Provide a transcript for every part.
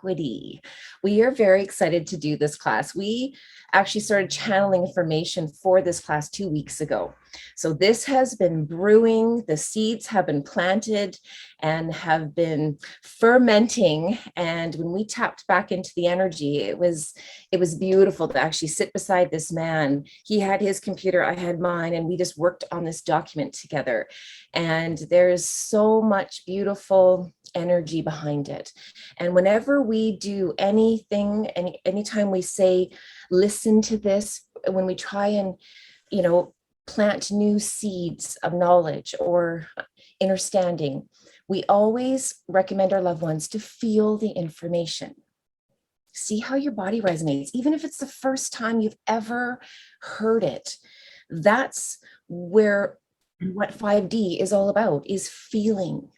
equity. We are very excited to do this class. We actually started channeling information for this class 2 weeks ago. So this has been brewing, the seeds have been planted and have been fermenting. And when we tapped back into the energy, it was beautiful to actually sit beside this man. He had his computer, I had mine, and we just worked on this document together. And there's so much beautiful energy behind it. And whenever we do anything, anytime we say, listen to this, when we try and, plant new seeds of knowledge or understanding, we always recommend our loved ones to feel the information. See how your body resonates, even if it's the first time you've ever heard it. That's where what 5D is all about, is feeling.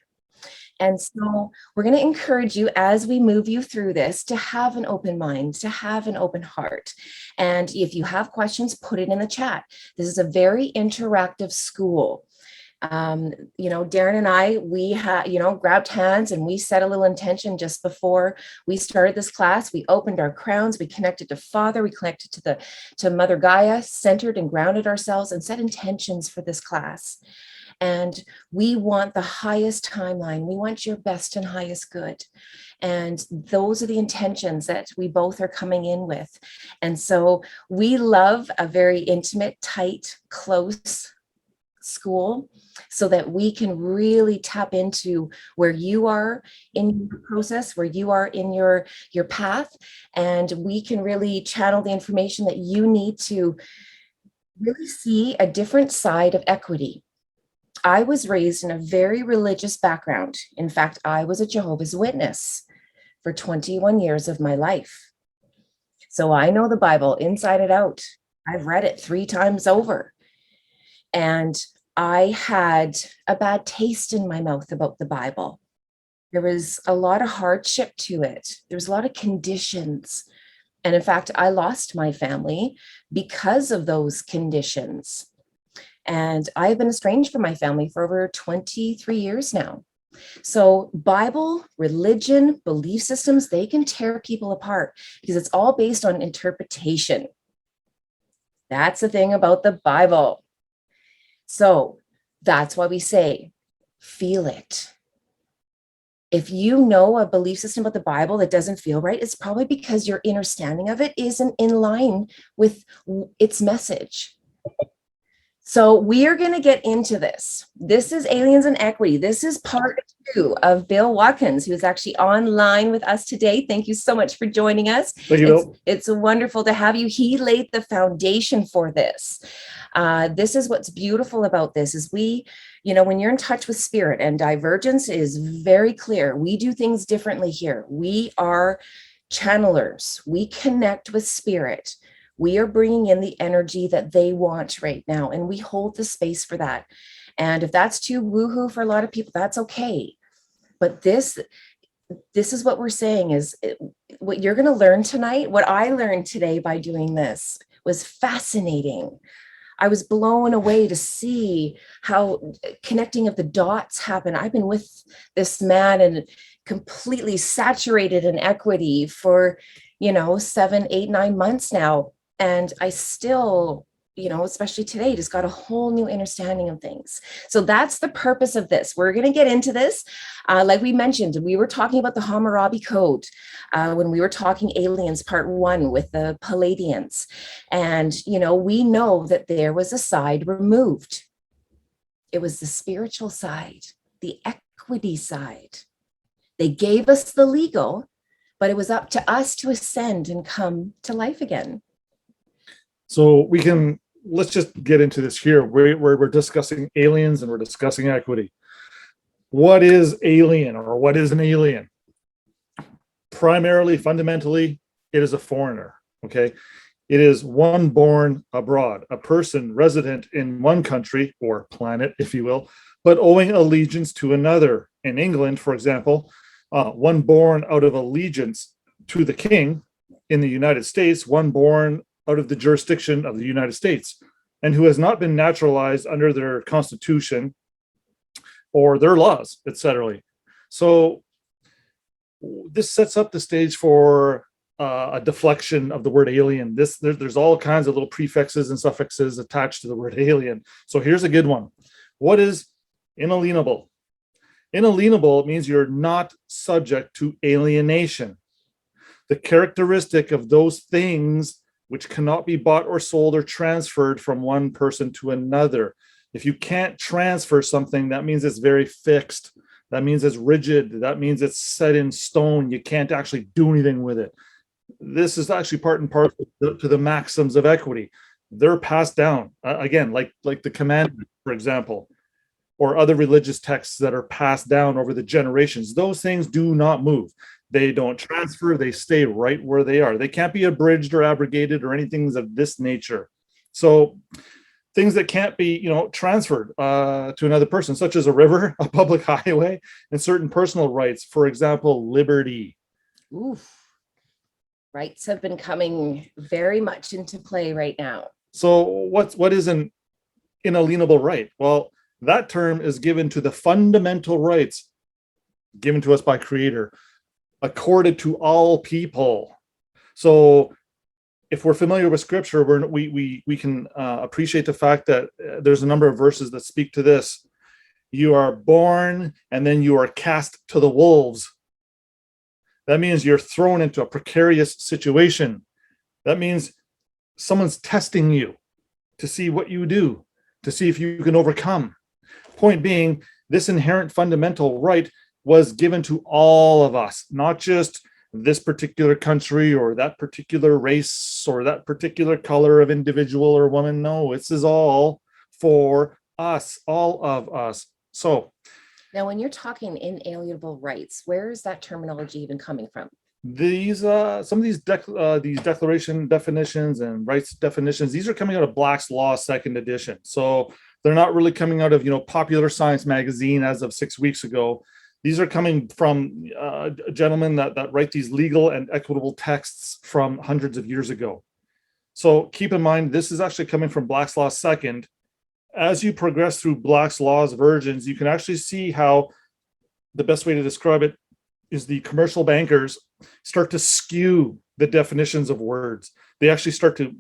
And so we're going to encourage you, as we move you through this, to have an open mind, to have an open heart. And if you have questions, put it in the chat. This is a very interactive school. Darren and I, we grabbed hands and we set a little intention just before we started this class. We opened our crowns, we connected to Father, we connected to Mother Gaia, centered and grounded ourselves, and set intentions for this class. And we want the highest timeline. We want your best and highest good. And those are the intentions that we both are coming in with. And so we love a very intimate, tight, close school, so that we can really tap into where you are in your process, where you are in your path, and we can really channel the information that you need to really see a different side of equity. I was raised in a very religious background. In fact, I was a Jehovah's Witness for 21 years of my life. So I know the Bible inside and out. I've read it 3 times over. And I had a bad taste in my mouth about the Bible. There was a lot of hardship to it. There was a lot of conditions. And in fact, I lost my family because of those conditions. And I've been estranged from my family for over 23 years now. So Bible, religion, belief systems, they can tear people apart because it's all based on interpretation. That's the thing about the Bible. So that's why we say, feel it. If you know a belief system about the Bible that doesn't feel right, it's probably because your understanding of it isn't in line with its message. So we are going to get into this. This is Aliens and Equity. This is part 2 of Bill Watkins, who is actually online with us today. Thank you so much for joining us. Thank you, Bill. It's wonderful to have you. He laid the foundation for this. This is what's beautiful about this is when you're in touch with spirit, and divergence is very clear. We do things differently here. We are channelers. We connect with spirit. We are bringing in the energy that they want right now, and we hold the space for that. And if that's too woohoo for a lot of people, that's okay. But this is what we're saying is what you're going to learn tonight. What I learned today by doing this was fascinating. I was blown away to see how connecting of the dots happen. I've been with this man and completely saturated in equity for, 7, 8, 9 months now. And I still, especially today, just got a whole new understanding of things. So that's the purpose of this. We're going to get into this. Like we mentioned, we were talking about the Hammurabi Code when we were talking Aliens Part 1 with the Palladians. And, we know that there was a side removed. It was the spiritual side, the equity side. They gave us the legal, but it was up to us to ascend and come to life again. So let's just get into this here. We're discussing aliens and we're discussing equity. What is alien, or what is an alien? Primarily, fundamentally, it is a foreigner, okay? It is one born abroad, a person resident in one country or planet, if you will, but owing allegiance to another. In England, for example, one born out of allegiance to the king. In the United States, one born out of the jurisdiction of the United States, and who has not been naturalized under their constitution or their laws, etc. So this sets up the stage for a deflection of the word alien. There's all kinds of little prefixes and suffixes attached to the word alien. So here's a good one. What is inalienable? Inalienable means you're not subject to alienation. The characteristic of those things which cannot be bought or sold or transferred from one person to another. If you can't transfer something, that means it's very fixed. That means it's rigid. That means it's set in stone. You can't actually do anything with it. This is actually part and parcel to the maxims of equity. They're passed down, again, like the commandment, for example, or other religious texts that are passed down over the generations. Those things do not move. They don't transfer. They stay right where they are. They can't be abridged or abrogated or anything of this nature. So things that can't be, transferred to another person, such as a river, a public highway, and certain personal rights. For example, liberty. Oof. Rights have been coming very much into play right now. So what is an inalienable right? Well, that term is given to the fundamental rights given to us by Creator, accorded to all people. So if we're familiar with Scripture, we can appreciate the fact that there's a number of verses that speak to this. You are born and then you are cast to the wolves. That means you're thrown into a precarious situation. That means someone's testing you to see what you do, to see if you can overcome. Point being, this inherent fundamental right was given to all of us, not just this particular country or that particular race or that particular color of individual or woman. No, this is all for us, all of us. So now, when you're talking inalienable rights, where is that terminology even coming from? These some of these declaration definitions and rights definitions, these are coming out of Black's Law 2nd edition. So they're not really coming out of Popular Science magazine as of 6 weeks ago. These are coming from gentlemen that write these legal and equitable texts from hundreds of years ago. So keep in mind, this is actually coming from Black's Law 2nd. As you progress through Black's Law's versions, you can actually see how the best way to describe it is the commercial bankers start to skew the definitions of words. They actually start to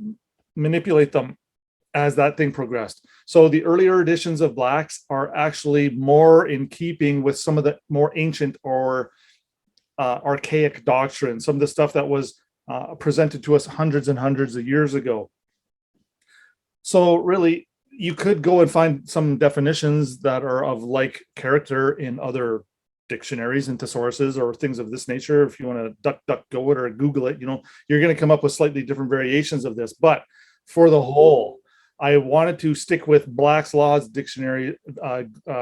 manipulate them as that thing progressed. So the earlier editions of Black's are actually more in keeping with some of the more ancient or archaic doctrine, some of the stuff that was presented to us hundreds and hundreds of years ago. So really, you could go and find some definitions that are of like character in other dictionaries and thesauruses or things of this nature. If you want to go it or Google it, you're going to come up with slightly different variations of this. But for the whole, I wanted to stick with Black's Law's dictionary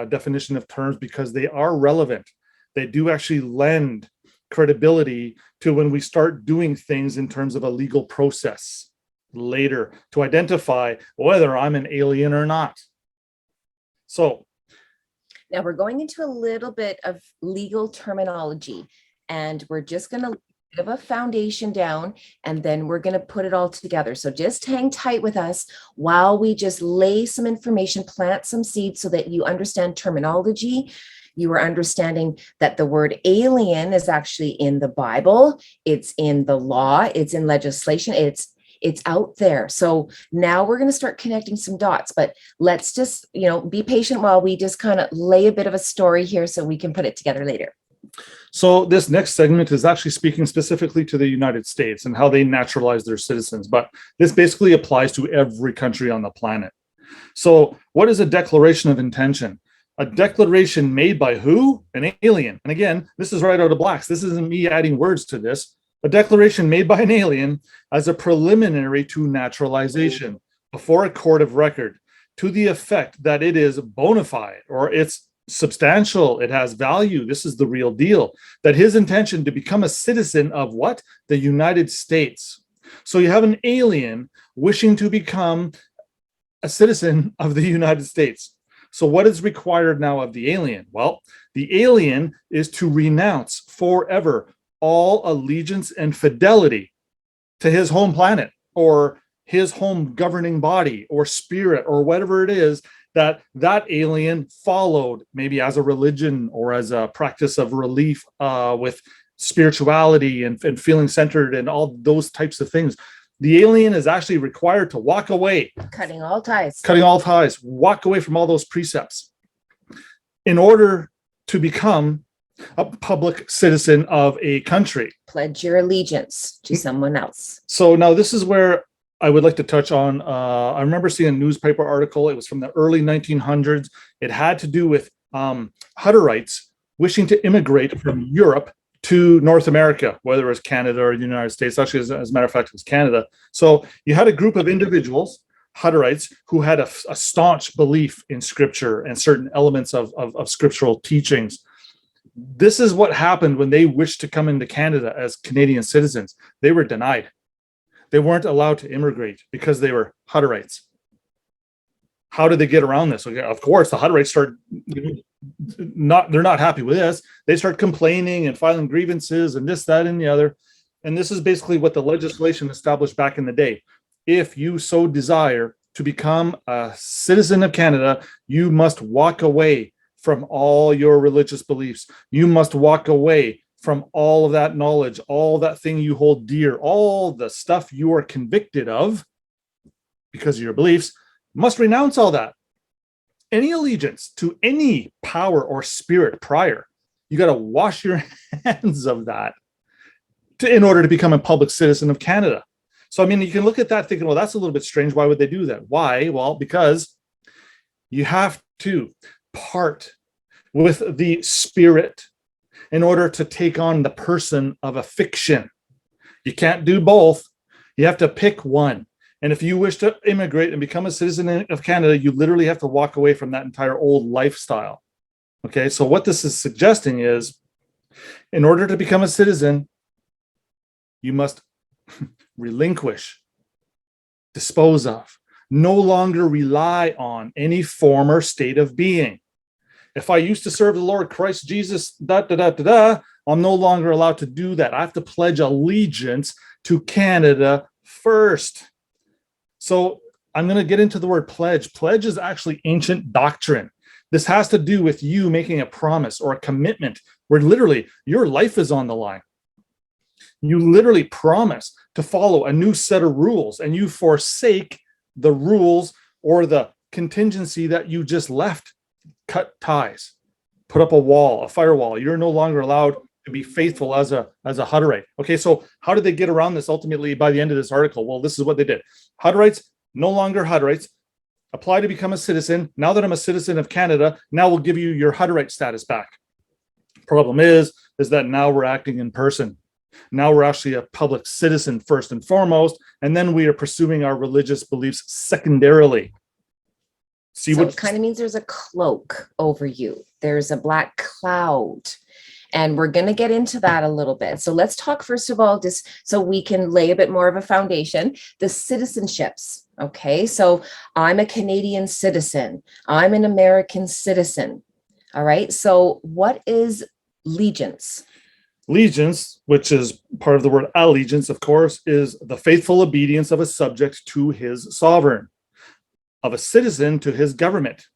definition of terms because they are relevant. They do actually lend credibility to when we start doing things in terms of a legal process later to identify whether I'm an alien or not. So now we're going into a little bit of legal terminology, and we're just going to lay a bit of a foundation down, and then we're going to put it all together. So just hang tight with us while we just lay some information, plant some seeds so that you understand terminology. You are understanding that the word alien is actually in the Bible, it's in the law, it's in legislation, it's out there. So now we're going to start connecting some dots, but let's just, be patient while we just kind of lay a bit of a story here so we can put it together later. So this next segment is actually speaking specifically to the United States and how they naturalize their citizens, but this basically applies to every country on the planet. So what is a declaration of intention? A declaration made by who? An alien. And again, this is right out of Black's. This isn't me adding words to this. A declaration made by an alien as a preliminary to naturalization before a court of record to the effect that it is bona fide or it's substantial, it has value, this is the real deal, that his intention to become a citizen of what? The United States. So you have an alien wishing to become a citizen of the United States. So what is required now of the alien? Well, the alien is to renounce forever all allegiance and fidelity to his home planet or his home governing body or spirit or whatever it is that alien followed, maybe as a religion or as a practice of relief with spirituality and feeling centered and all those types of things. The alien is actually required to walk away. Cutting all ties. Walk away from all those precepts in order to become a public citizen of a country. Pledge your allegiance to someone else. So now this is where I would like to touch on. I remember seeing a newspaper article. It was from the early 1900s. It had to do with Hutterites wishing to immigrate from Europe to North America, whether it was Canada or the United States. Actually, as a matter of fact, it was Canada. So you had a group of individuals, Hutterites, who had a staunch belief in Scripture and certain elements of scriptural teachings. This is what happened when they wished to come into Canada as Canadian citizens. They were denied. They weren't allowed to immigrate because they were Hutterites. How did they get around this? Okay, of course, the Hutterites they're not happy with this. They start complaining and filing grievances and this, that, and the other. And this is basically what the legislation established back in the day. If you so desire to become a citizen of Canada, you must walk away from all your religious beliefs. You must walk away from all of that knowledge, all that thing you hold dear, all the stuff you are convicted of because of your beliefs. Must renounce all that. Any allegiance to any power or spirit prior, you got to wash your hands of that in order to become a public citizen of Canada. So, I mean, you can look at that thinking, well, that's a little bit strange. Why would they do that? Why? Well, because you have to part with the spirit in order to take on the person of a fiction. You can't do both. You have to pick one. And if you wish to immigrate and become a citizen of Canada, you literally have to walk away from that entire old lifestyle. Okay, so what this is suggesting is, in order to become a citizen, you must relinquish, dispose of, no longer rely on any former state of being. If I used to serve the Lord Christ Jesus, I'm no longer allowed to do that. I have to pledge allegiance to Canada first. So I'm going to get into the word pledge. Pledge is actually ancient doctrine. This has to do with you making a promise or a commitment where literally your life is on the line. You literally promise to follow a new set of rules and you forsake the rules or the contingency that you just left. Cut ties, put up a wall, a firewall. You're no longer allowed to be faithful as a Hutterite. Okay, so how did they get around this ultimately by the end of this article? Well, this is what they did. Hutterites, no longer Hutterites, apply to become a citizen. Now that I'm a citizen of Canada, now we'll give you your Hutterite status back. Problem is that now we're acting in person. Now we're actually a public citizen first and foremost, and then we are pursuing our religious beliefs secondarily. See, so it kind of means there's a cloak over you. There's a black cloud. And we're going to get into that a little bit. So let's talk, first of all, just so we can lay a bit more of a foundation, the citizenships. Okay, so I'm a Canadian citizen. I'm an American citizen. All right, so what is allegiance? Allegiance, which is part of the word allegiance, of course, is the faithful obedience of a subject to his sovereign, of a citizen to his government.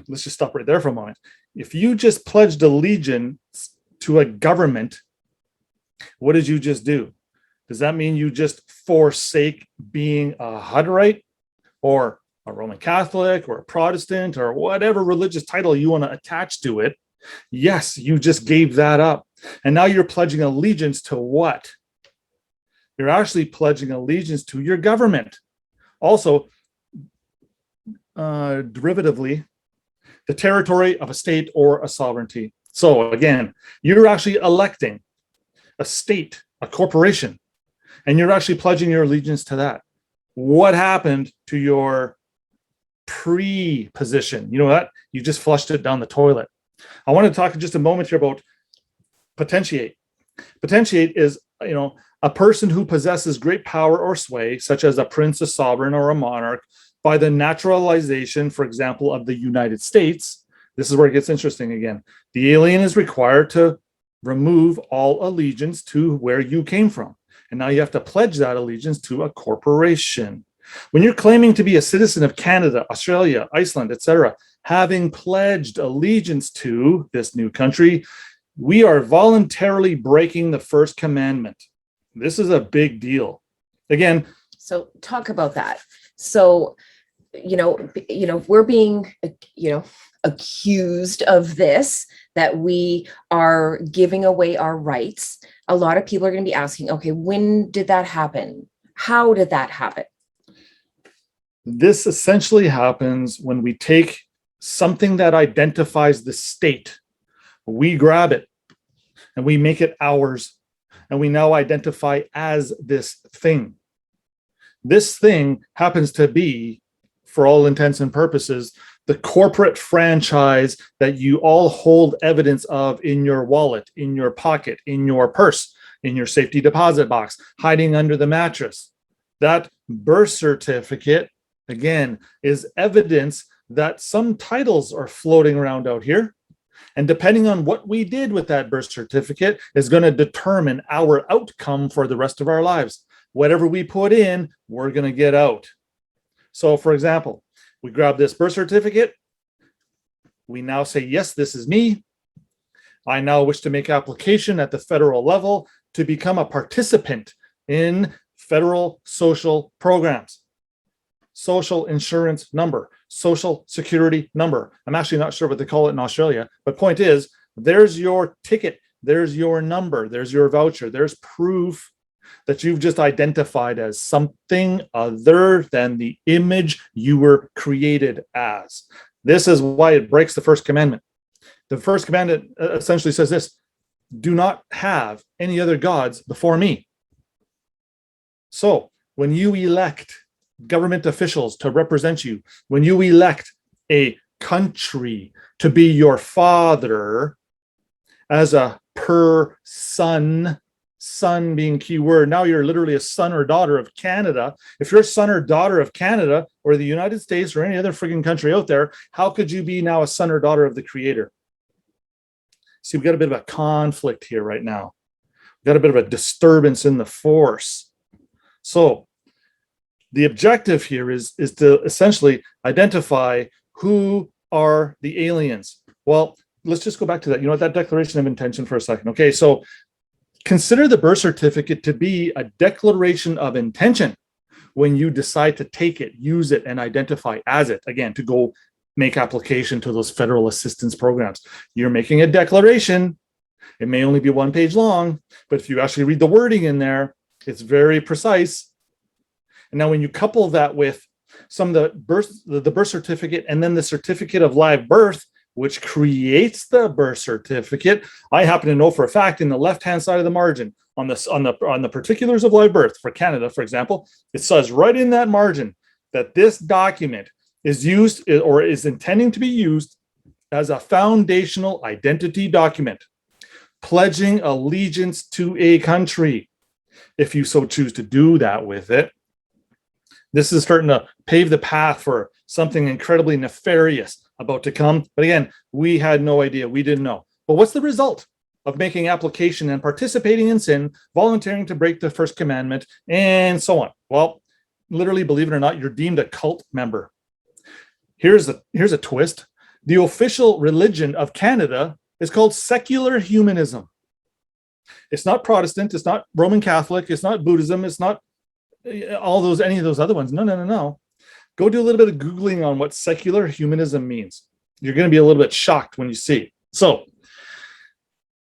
Let's just stop right there for a moment. If you just pledged allegiance to a government, what did you just do? Does that mean you just forsake being a Hutterite or a Roman Catholic or a Protestant or whatever religious title you want to attach to it? Yes, you just gave that up. And now you're pledging allegiance to what? You're actually pledging allegiance to your government. Also, derivatively, the territory of a state or a sovereignty. So again, you're actually electing a state, a corporation, and you're actually pledging your allegiance to that. What happened to your pre-position? You know what? You just flushed it down the toilet. I want to talk in just a moment here about potentiate. Potentiate is, a person who possesses great power or sway, such as a prince, a sovereign, or a monarch, by the naturalization, for example, of the United States. This is where it gets interesting again. The alien is required to remove all allegiance to where you came from. And now you have to pledge that allegiance to a corporation. When you're claiming to be a citizen of Canada, Australia, Iceland, etc., having pledged allegiance to this new country, We are voluntarily breaking the first commandment. This is a big deal. Again, so talk about that. So, we're being, accused of this, that we are giving away our rights. A lot of people are going to be asking, okay, when did that happen? How did that happen? This essentially happens when we take something that identifies the state, we grab it and we make it ours, and we now identify as this thing. This thing happens to be, for all intents and purposes, the corporate franchise that you all hold evidence of in your wallet, in your pocket, in your purse, in your safety deposit box, hiding under the mattress. That birth certificate, again, is evidence that some titles are floating around out here. And depending on what we did with that birth certificate is going to determine our outcome for the rest of our lives. Whatever we put in, we're going to get out. So, for example, we grab this birth certificate. We now say, yes, this is me. I now wish to make application at the federal level to become a participant in federal social programs. Social insurance number, social security number. I'm actually not sure what they call it in Australia, but point is, there's your ticket, there's your number, there's your voucher, there's proof that you've just identified as something other than the image you were created as. This is why it breaks the first commandment. The first commandment essentially says this: do not have any other gods before me. So when you elect government officials to represent you, when you elect a country to be your father as a son being key word, now you're literally a son or daughter of Canada. If you're a son or daughter of Canada or the United States or any other frigging country out there, how could you be now a son or daughter of the Creator? See, we've got a bit of a conflict here right now. We've got a bit of a disturbance in the force. So the objective here is to essentially identify who are the aliens. Well, let's just go back to that. That declaration of intention for a second. Okay, so consider the birth certificate to be a declaration of intention when you decide to take it, use it, and identify as it, again, to go make application to those federal assistance programs. You're making a declaration. It may only be one page long, but if you actually read the wording in there, it's very precise. And now when you couple that with some of the birth certificate and then the certificate of live birth, which creates the birth certificate, I happen to know for a fact in the left-hand side of the margin on the particulars of live birth for Canada, for example, it says right in that margin that this document is used or is intending to be used as a foundational identity document, pledging allegiance to a country, if you so choose to do that with it. This is starting to pave the path for something incredibly nefarious about to come. But again, we had no idea. We didn't know. But what's the result of making application and participating in sin, volunteering to break the first commandment, and so on? Well, literally, believe it or not, you're deemed a cult member. Here's a twist. The official religion of Canada is called secular humanism. It's not Protestant. It's not Roman Catholic. It's not Buddhism. It's not any of those other ones. No. Go do a little bit of Googling on what secular humanism means. You're going to be a little bit shocked when you see. So,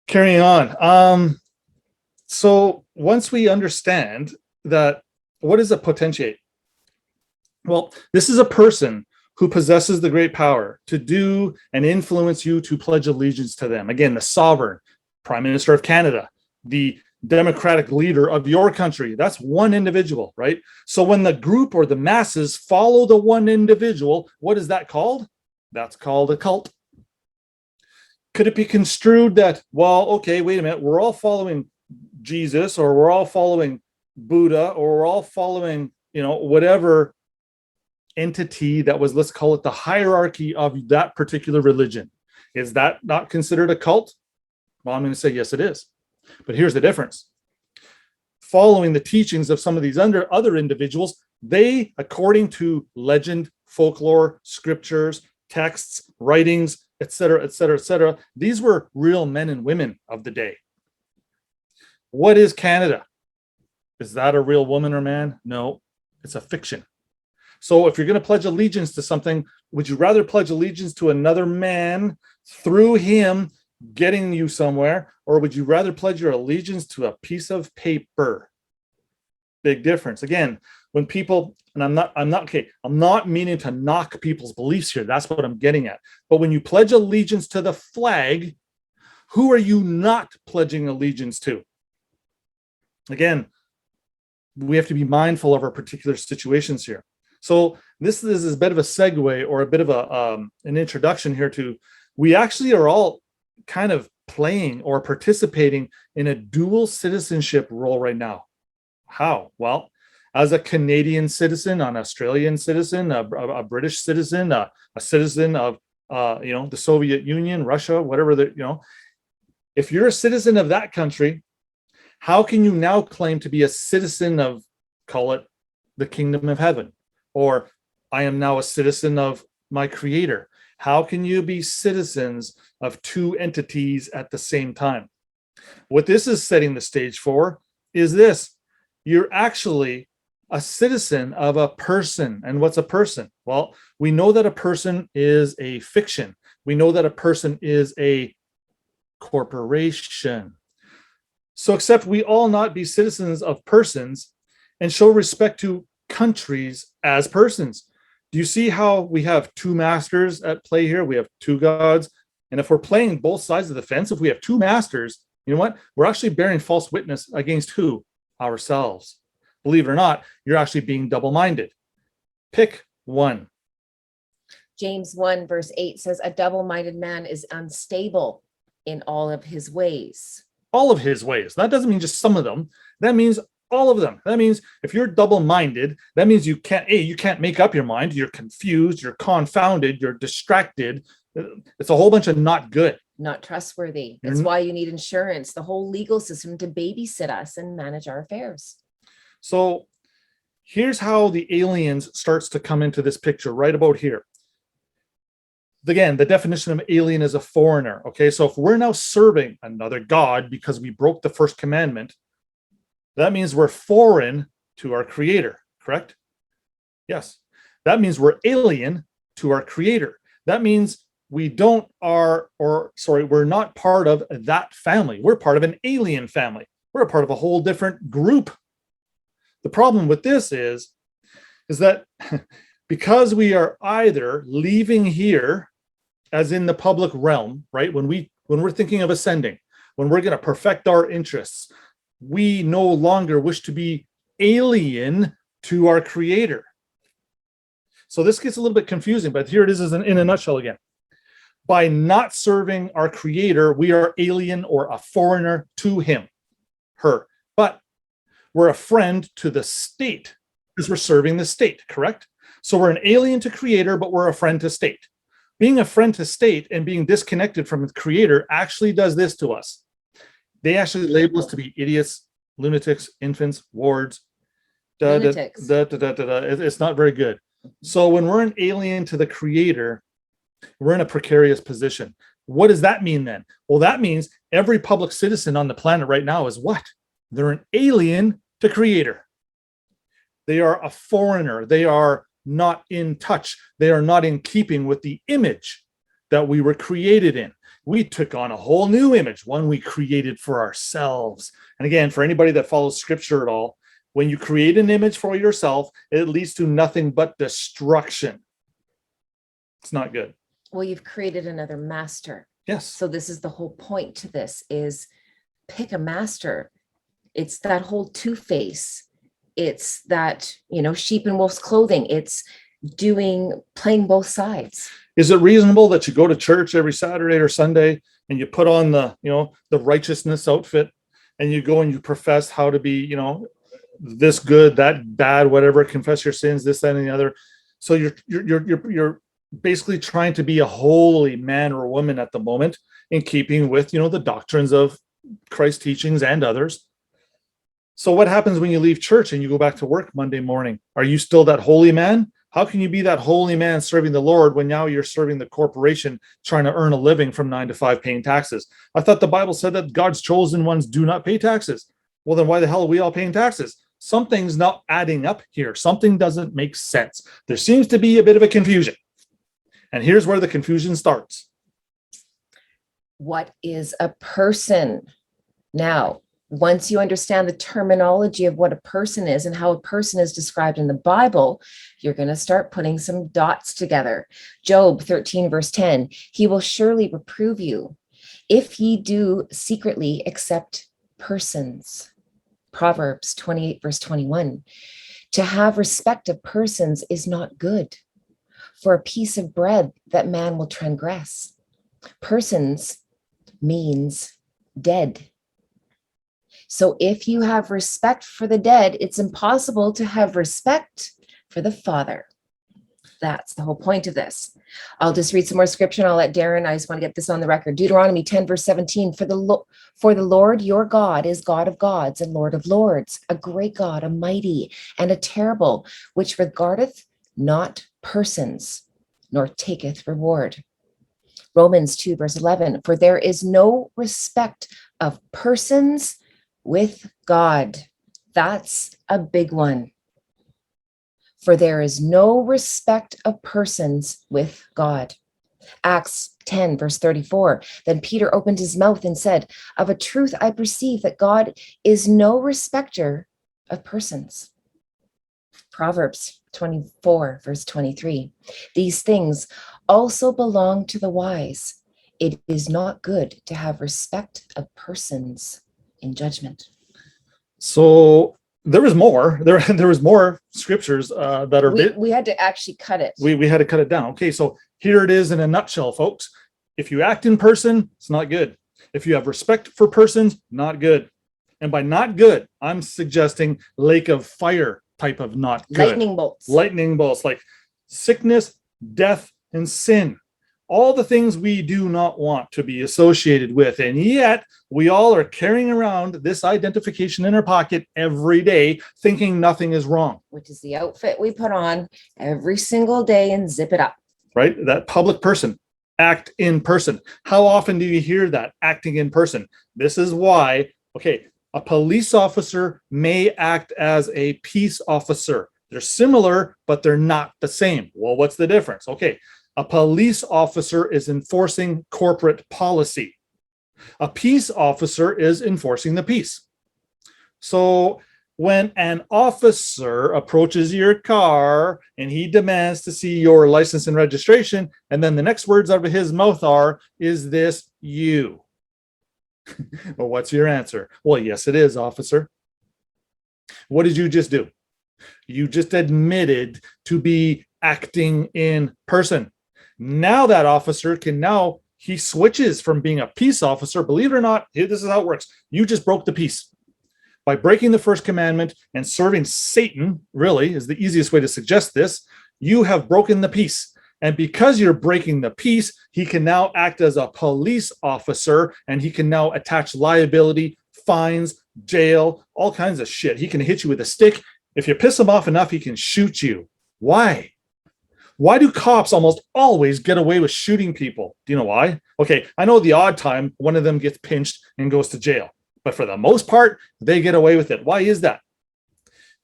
carrying on. So once we understand that, what is a potentiate? Well, this is a person who possesses the great power to do and influence you to pledge allegiance to them. Again, the sovereign, Prime Minister of Canada, the democratic leader of your country. That's one individual, right? So when the group or the masses follow the one individual, what is that called? That's called a cult. Could it be construed that, well, okay, wait a minute, we're all following Jesus, or we're all following Buddha, or we're all following, whatever entity that was, let's call it the hierarchy of that particular religion. Is that not considered a cult? Well, I'm going to say yes, it is. But here's the difference. Following the teachings of some of these other individuals, they, according to legend, folklore, scriptures, texts, writings, etc., etc., etc. These were real men and women of the day. What is Canada? Is that a real woman or man? No, it's a fiction. So if you're going to pledge allegiance to something, would you rather pledge allegiance to another man through him getting you somewhere, or would you rather pledge your allegiance to a piece of paper? Big difference. Again, when people, and I'm not meaning to knock people's beliefs here. That's what I'm getting at. But when you pledge allegiance to the flag, who are you not pledging allegiance to? Again, we have to be mindful of our particular situations here. So this is a bit of a segue, or a bit of an introduction here to, we actually are all kind of playing or participating in a dual citizenship role right now. How? Well, as a Canadian citizen, an Australian citizen, a British citizen, a citizen of the Soviet Union, Russia, whatever if you're a citizen of that country, how can you now claim to be a citizen of, call it, the kingdom of heaven? Or I am now a citizen of my creator. How can you be citizens of two entities at the same time? What this is setting the stage for is this. You're actually a citizen of a person. And what's a person? Well, we know that a person is a fiction. We know that a person is a corporation. So except we all not be citizens of persons and show respect to countries as persons. Do you see how we have two masters at play here? We have two gods. And if we're playing both sides of the fence, if we have two masters, you know what? We're actually bearing false witness against who? Ourselves. Believe it or not, you're actually being double-minded. Pick one. James 1 verse 8 says, a double-minded man is unstable in all of his ways. All of his ways. That doesn't mean just some of them. That means all of them. That means if you're double-minded, that means you can't make up your mind. You're confused, you're confounded, you're distracted. It's a whole bunch of not good. Not trustworthy. That's why you need insurance, the whole legal system to babysit us and manage our affairs. So here's how the aliens starts to come into this picture right about here. Again, the definition of alien is a foreigner. Okay, so if we're now serving another god because we broke the first commandment, that means we're foreign to our creator, correct? Yes. That means we're alien to our creator. That means we're not part of that family. We're part of an alien family. We're a part of a whole different group. The problem with this is that because we are either leaving here, as in the public realm, right? When we're thinking of ascending, when we're going to perfect our interests, we no longer wish to be alien to our creator. So this gets a little bit confusing, but here it is in a nutshell again. By not serving our creator, we are alien or a foreigner to him, her. But we're a friend to the state because we're serving the state, correct? So we're an alien to creator, but we're a friend to state. Being a friend to state and being disconnected from the creator actually does this to us. They actually label us to be idiots, lunatics, infants, wards. It's not very good. So when we're an alien to the creator, we're in a precarious position. What does that mean then? Well, that means every public citizen on the planet right now is what? They're an alien to creator. They are a foreigner. They are not in touch. They are not in keeping with the image that we were created in. We took on a whole new image, one we created for ourselves. And again, for anybody that follows scripture at all, when you create an image for yourself, it leads to nothing but destruction. It's not good. Well, you've created another master. Yes. So this is the whole point to this is pick a master. It's that whole two-face. It's that, sheep in wolf's clothing. It's playing both sides. Is it reasonable that you go to church every Saturday or Sunday and you put on the righteousness outfit and you go and you profess how to be, this good, that bad, whatever, confess your sins, this, that, and the other. So you're basically trying to be a holy man or woman at the moment in keeping with, the doctrines of Christ's teachings and others. So what happens when you leave church and you go back to work Monday morning? Are you still that holy man? How can you be that holy man serving the Lord when now you're serving the corporation trying to earn a living from 9 to 5 paying taxes? I thought the Bible said that God's chosen ones do not pay taxes. Well, then why the hell are we all paying taxes? Something's not adding up here. Something doesn't make sense. There seems to be a bit of a confusion. And here's where the confusion starts. What is a person? Now, once you understand the terminology of what a person is and how a person is described in the Bible, you're going to start putting some dots together. Job 13, verse 10, he will surely reprove you if ye do secretly accept persons. Proverbs 28, verse 21, to have respect of persons is not good, for a piece of bread that man will transgress. Persons means dead. So if you have respect for the dead, it's impossible to have respect for the Father. That's the whole point of this. I'll just read some more scripture and I'll let Darren, I just want to get this on the record. Deuteronomy 10, verse 17, for the Lord your God is God of gods and Lord of lords, a great God, a mighty and a terrible, which regardeth not persons, nor taketh reward. Romans 2, verse 11, for there is no respect of persons with God. That's a big one. For there is no respect of persons with God. Acts 10, verse 34, then Peter opened his mouth and said, of a truth I perceive that God is no respecter of persons. Proverbs 24, verse 23, these things also belong to the wise. It is not good to have respect of persons in judgment. So there was more. There was more scriptures that are. We had to actually cut it. We had to cut it down. Okay, so here it is in a nutshell, folks. If you act in person, it's not good. If you have respect for persons, not good. And by not good, I'm suggesting lake of fire type of not good. Lightning bolts. Lightning bolts, like sickness, death, and sin. All the things we do not want to be associated with. And yet we all are carrying around this identification in our pocket every day, thinking nothing is wrong. Which is the outfit we put on every single day and zip it up. Right? That public person, act in person. How often do you hear that, acting in person? This is why, okay, a police officer may act as a peace officer. They're similar, but they're not the same. Well, what's the difference? Okay. A police officer is enforcing corporate policy. A peace officer is enforcing the peace. So when an officer approaches your car and he demands to see your license and registration, and then the next words out of his mouth are, is this you? Well, what's your answer? Well, yes, it is, officer. What did you just do? You just admitted to be acting in person. Now that officer he switches from being a peace officer. Believe it or not, this is how it works. You just broke the peace. By breaking the first commandment and serving Satan, really, is the easiest way to suggest this, you have broken the peace. And because you're breaking the peace, he can now act as a police officer, and he can now attach liability, fines, jail, all kinds of shit. He can hit you with a stick. If you piss him off enough, he can shoot you. Why? Why do cops almost always get away with shooting people? Do you know why? Okay, I know the odd time one of them gets pinched and goes to jail, but for the most part, they get away with it. Why is that?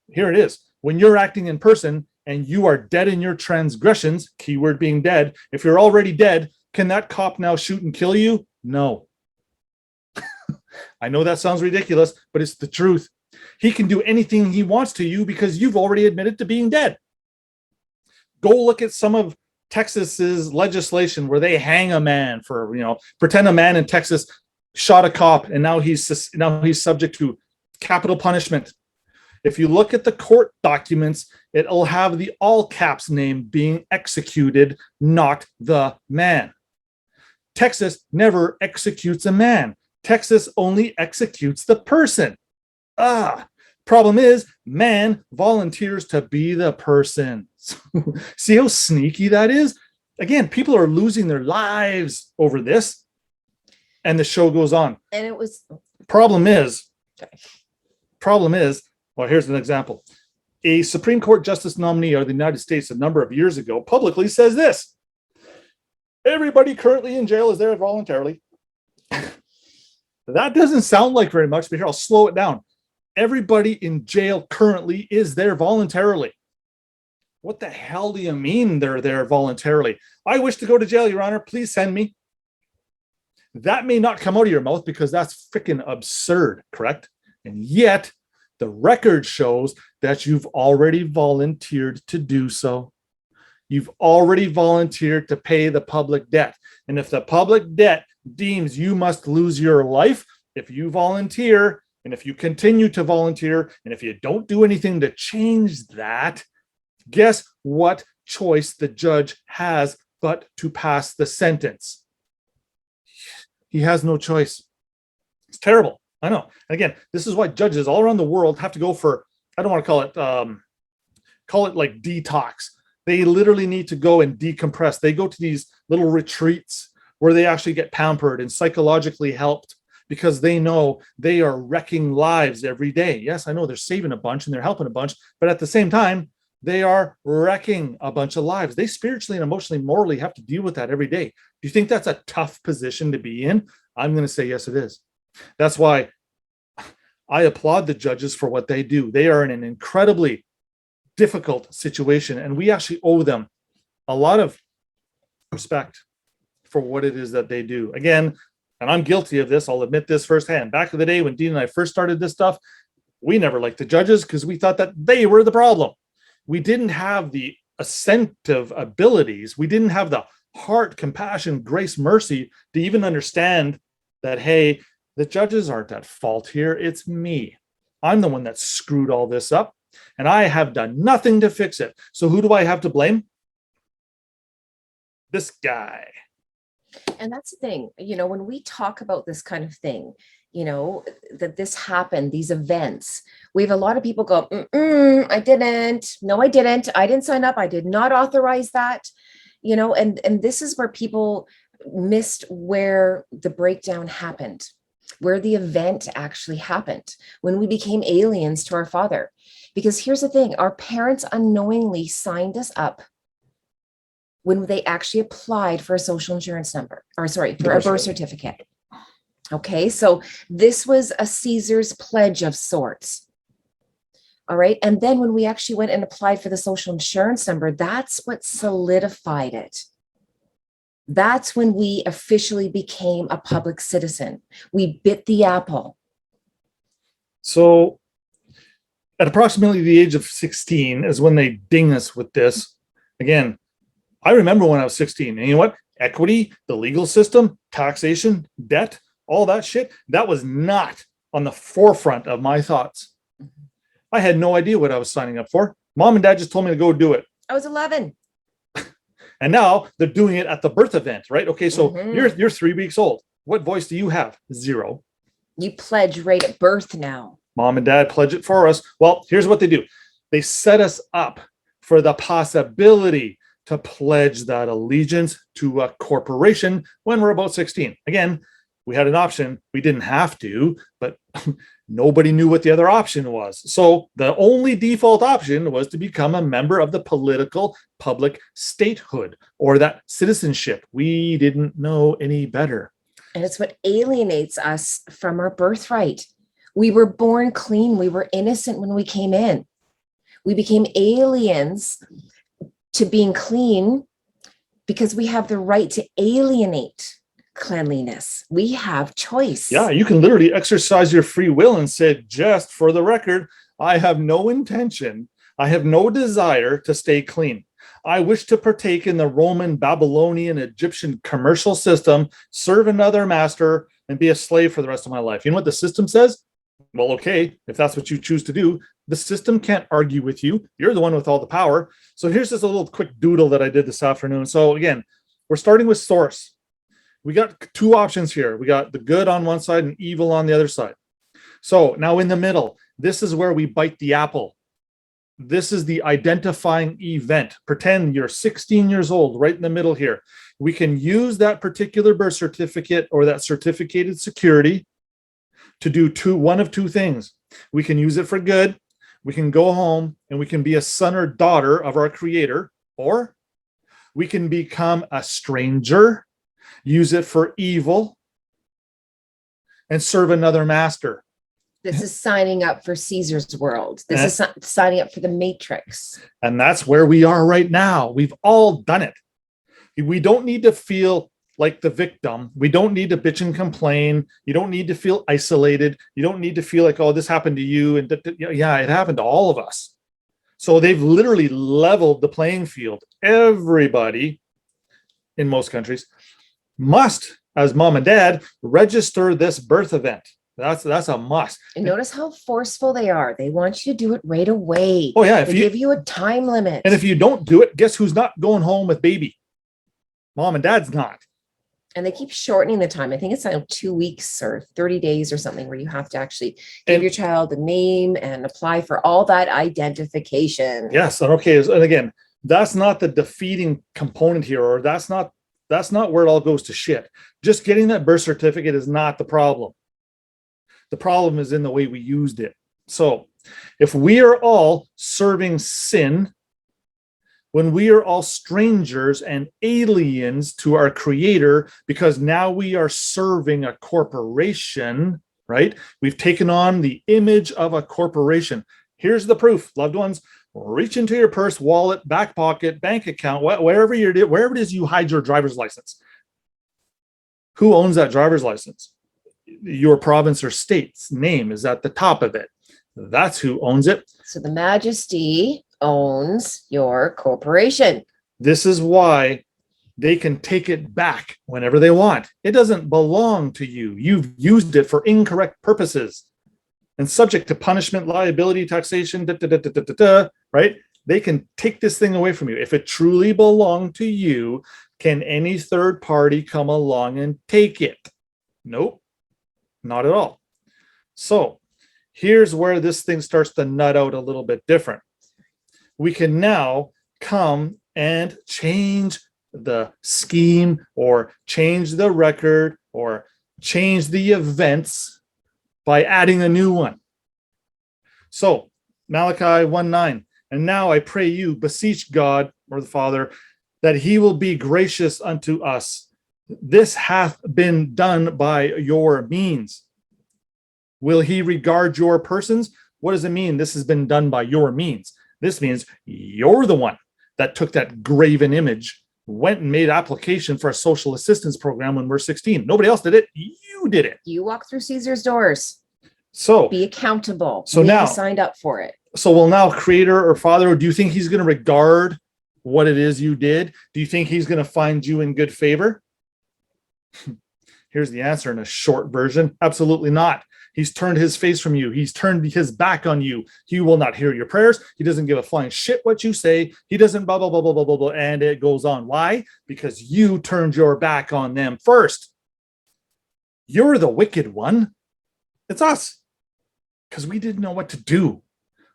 Here it is. When you're acting in person and you are dead in your transgressions, keyword being dead, if you're already dead, can that cop now shoot and kill you? No. I know that sounds ridiculous, but it's the truth. He can do anything he wants to you because you've already admitted to being dead. Go look at some of Texas's legislation where they hang a man for, pretend a man in Texas shot a cop and now he's subject to capital punishment. If you look at the court documents, it'll have the all caps name being executed, not the man. Texas never executes a man. Texas only executes the person. Problem is, man volunteers to be the person. See how sneaky that is? Again, people are losing their lives over this, and the show goes on. And it was... Problem is, well, here's an example. A Supreme Court Justice nominee of the United States a number of years ago publicly says this: everybody currently in jail is there voluntarily. That doesn't sound like very much, but here, I'll slow it down. Everybody in jail currently is there voluntarily. What the hell do you mean they're there voluntarily? I wish to go to jail, Your Honor. Please send me. That may not come out of your mouth because that's freaking absurd, correct? And yet, the record shows that you've already volunteered to do so. You've already volunteered to pay the public debt. And if the public debt deems you must lose your life, if you volunteer, and if you continue to volunteer, and if you don't do anything to change that, guess what choice the judge has but to pass the sentence? He has no choice. It's terrible. I know. And again, this is why judges all around the world have to go for, I don't want to call it like detox. They literally need to go and decompress. They go to these little retreats where they actually get pampered and psychologically helped because they know they are wrecking lives every day. Yes, I know they're saving a bunch and they're helping a bunch, but at the same time, they are wrecking a bunch of lives. They spiritually and emotionally, morally have to deal with that every day. Do you think that's a tough position to be in? I'm going to say yes, it is. That's why I applaud the judges for what they do. They are in an incredibly difficult situation, and we actually owe them a lot of respect for what it is that they do. Again, and I'm guilty of this, I'll admit this firsthand. Back in the day when Dean and I first started this stuff, we never liked the judges because we thought that they were the problem. We didn't have the ascensive abilities. We didn't have the heart, compassion, grace, mercy to even understand that, hey, the judges aren't at fault here. It's me. I'm the one that screwed all this up, and I have done nothing to fix it. So who do I have to blame? This guy. And that's the thing, when we talk about this kind of thing, that this happened, these events, we have a lot of people go, I didn't. No, I didn't. I didn't sign up. I did not authorize that, and this is where people missed where the breakdown happened, where the event actually happened, when we became aliens to our Father. Because here's the thing, our parents unknowingly signed us up when they actually applied for a social insurance number, for a birth certificate. Okay, so this was a Caesar's pledge of sorts. All right, and then when we actually went and applied for the social insurance number, that's what solidified it. That's when we officially became a public citizen. We bit the apple. So at approximately the age of 16 is when they ding us with this. Again, I remember when I was 16, and you know what? Equity, the legal system, taxation, debt, all that shit, that was not on the forefront of my thoughts. I had no idea what I was signing up for. Mom and dad just told me to go do it. I was 11. And now they're doing it at the birth event, right? Okay, so you're 3 weeks old. What voice do you have? Zero. You pledge right at birth now. Mom and dad pledge it for us. Well, here's what they do. They set us up for the possibility to pledge that allegiance to a corporation when we're about 16. Again, we had an option. We didn't have to, but nobody knew what the other option was. So the only default option was to become a member of the political public statehood or that citizenship. We didn't know any better. And it's what alienates us from our birthright. We were born clean. We were innocent when we came in. We became aliens to being clean because we have the right to alienate cleanliness. We have choice. Yeah, you can literally exercise your free will and say, just for the record, I have no intention, I have no desire to stay clean. I wish to partake in the Roman, Babylonian, Egyptian commercial system, serve another master, and be a slave for the rest of my life. You know what the system says? Well, okay, if that's what you choose to do, the system can't argue with you. You're the one with all the power. So here's just a little quick doodle that I did this afternoon. So again, we're starting with source. We got two options here. We got the good on one side and evil on the other side. So now in the middle, this is where we bite the apple. This is the identifying event. Pretend you're 16 years old, right in the middle here. We can use that particular birth certificate or that certificated security to do one of two things. We can use it for good, We can go home and we can be a son or daughter of our creator, or we can become a stranger, use it for evil, and serve another master. This is signing up for Caesar's world. This is signing up for the Matrix. And that's where we are right now. We've all done it. We don't need to feel like the victim. We don't need to bitch and complain. You don't need to feel isolated. You don't need to feel like, oh, this happened to you. And yeah, it happened to all of us. So they've literally leveled the playing field. Everybody in most countries must, as mom and dad, register this birth event. That's a must. And notice how forceful they are. They want you to do it right away. Oh yeah, they give you a time limit. And if you don't do it, guess who's not going home with baby? Mom and dad's not. And they keep shortening the time. I think it's like 2 weeks or 30 days or something where you have to actually give your child a name and apply for all that identification. Yes. And okay. And again, that's not the defeating component here, or that's not where it all goes to shit. Just getting that birth certificate is not the problem. The problem is in the way we used it. So if we are all serving sin, when we are all strangers and aliens to our creator, because now we are serving a corporation, right? We've taken on the image of a corporation. Here's the proof, loved ones. Reach into your purse, wallet, back pocket, bank account, wherever it is you hide your driver's license. Who owns that driver's license? Your province or state's name is at the top of it. That's who owns it. So the Majesty owns your corporation. This is why they can take it back whenever they want. It doesn't belong to you. You've used it for incorrect purposes and subject to punishment, liability, taxation, right? They can take this thing away from you. If it truly belonged to you, can any third party come along and take it? Nope, not at all. So here's where this thing starts to nut out a little bit different. We can now come and change the scheme or change the record or change the events by adding a new one. So Malachi 1:9, and now I pray you, beseech God or the Father, that he will be gracious unto us. This hath been done by your means. Will he regard your persons? What does it mean? This has been done by your means. This means you're the one that took that graven image, went and made application for a social assistance program when we're 16. Nobody else did it. You did it. You walk through Caesar's doors. So be accountable. So now signed up for it. So will now creator or father, do you think he's going to regard what it is you did? Do you think he's going to find you in good favor? Here's the answer in a short version. Absolutely not. He's turned his face from you. He's turned his back on you. He will not hear your prayers. He doesn't give a flying shit what you say. He doesn't blah, blah, blah, blah, blah, blah, blah, and it goes on. Why? Because you turned your back on them first. You're the wicked one. It's us. Because we didn't know what to do.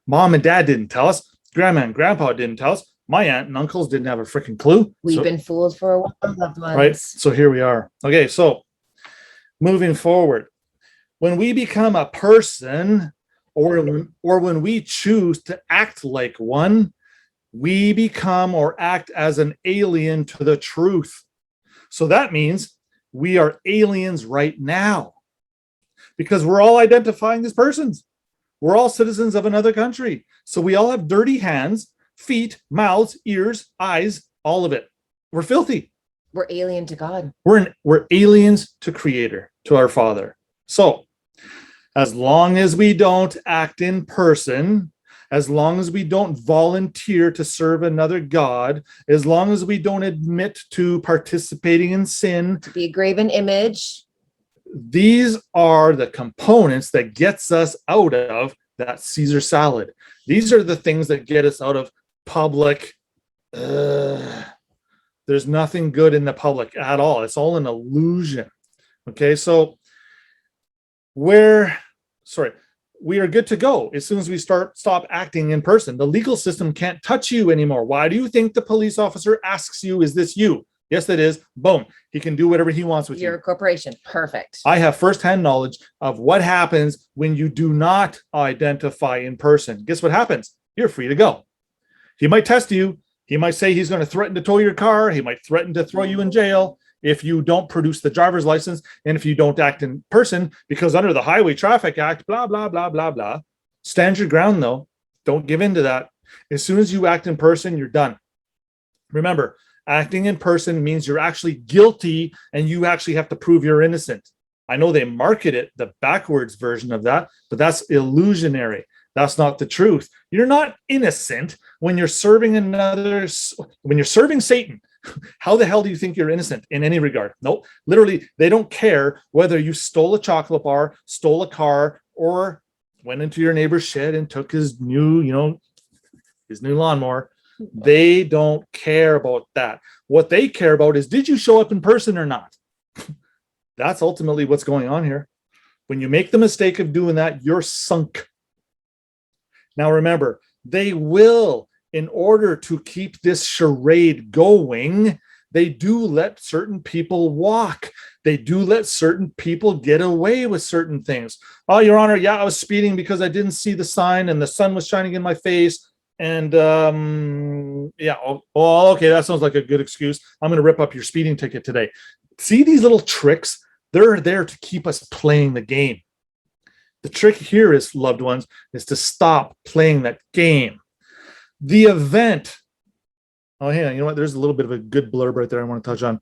Mom and dad didn't tell us. Grandma and grandpa didn't tell us. My aunt and uncles didn't have a freaking clue. We've been fooled for a while, loved ones. Right. So here we are. Okay. So moving forward, when we become a person or when we choose to act like one, we become or act as an alien to the truth. So that means we are aliens right now because we're all identifying as persons. We're all citizens of another country. So we all have dirty hands, feet, mouths, ears, eyes, all of it. We're filthy. We're alien to God. We're aliens to Creator, to our Father. So as long as we don't act in person, as long as we don't volunteer to serve another God, as long as we don't admit to participating in sin, to be a graven image, these are the components that gets us out of that Caesar salad. These are the things that get us out of public. There's nothing good in the public at all. It's all an illusion. Okay, so we are good to go as soon as we stop acting in person. The legal system can't touch you anymore. Why do you think the police officer asks you, is this you? Yes, it is. Boom. He can do whatever he wants with You're you. a corporation. Perfect. I have firsthand knowledge of what happens when you do not identify in person. Guess what happens? You're free to go. He might test you. He might say he's going to threaten to tow your car. He might threaten to throw you in jail if you don't produce the driver's license and if you don't act in person, because under the Highway Traffic Act, blah, blah, blah, blah, blah. Stand your ground, though. Don't give in to that. As soon as you act in person, you're done. Remember, acting in person means you're actually guilty and you actually have to prove you're innocent. I know they market it, the backwards version of that, but that's illusionary. That's not the truth. You're not innocent when you're serving when you're serving Satan. How the hell do you think you're innocent in any regard? Nope. Literally, they don't care whether you stole a chocolate bar, stole a car, or went into your neighbor's shed and took his new lawnmower. They don't care about that. What they care about is, did you show up in person or not? That's ultimately what's going on here. When you make the mistake of doing that, you're sunk. Now remember, they will, in order to keep this charade going, they do let certain people walk. They do let certain people get away with certain things. Oh, Your Honor, yeah, I was speeding because I didn't see the sign and the sun was shining in my face. And okay, that sounds like a good excuse. I'm going to rip up your speeding ticket today. See these little tricks? They're there to keep us playing the game. The trick here is, loved ones, is to stop playing that game. The event. Oh, yeah, you know what? There's a little bit of a good blurb right there I want to touch on.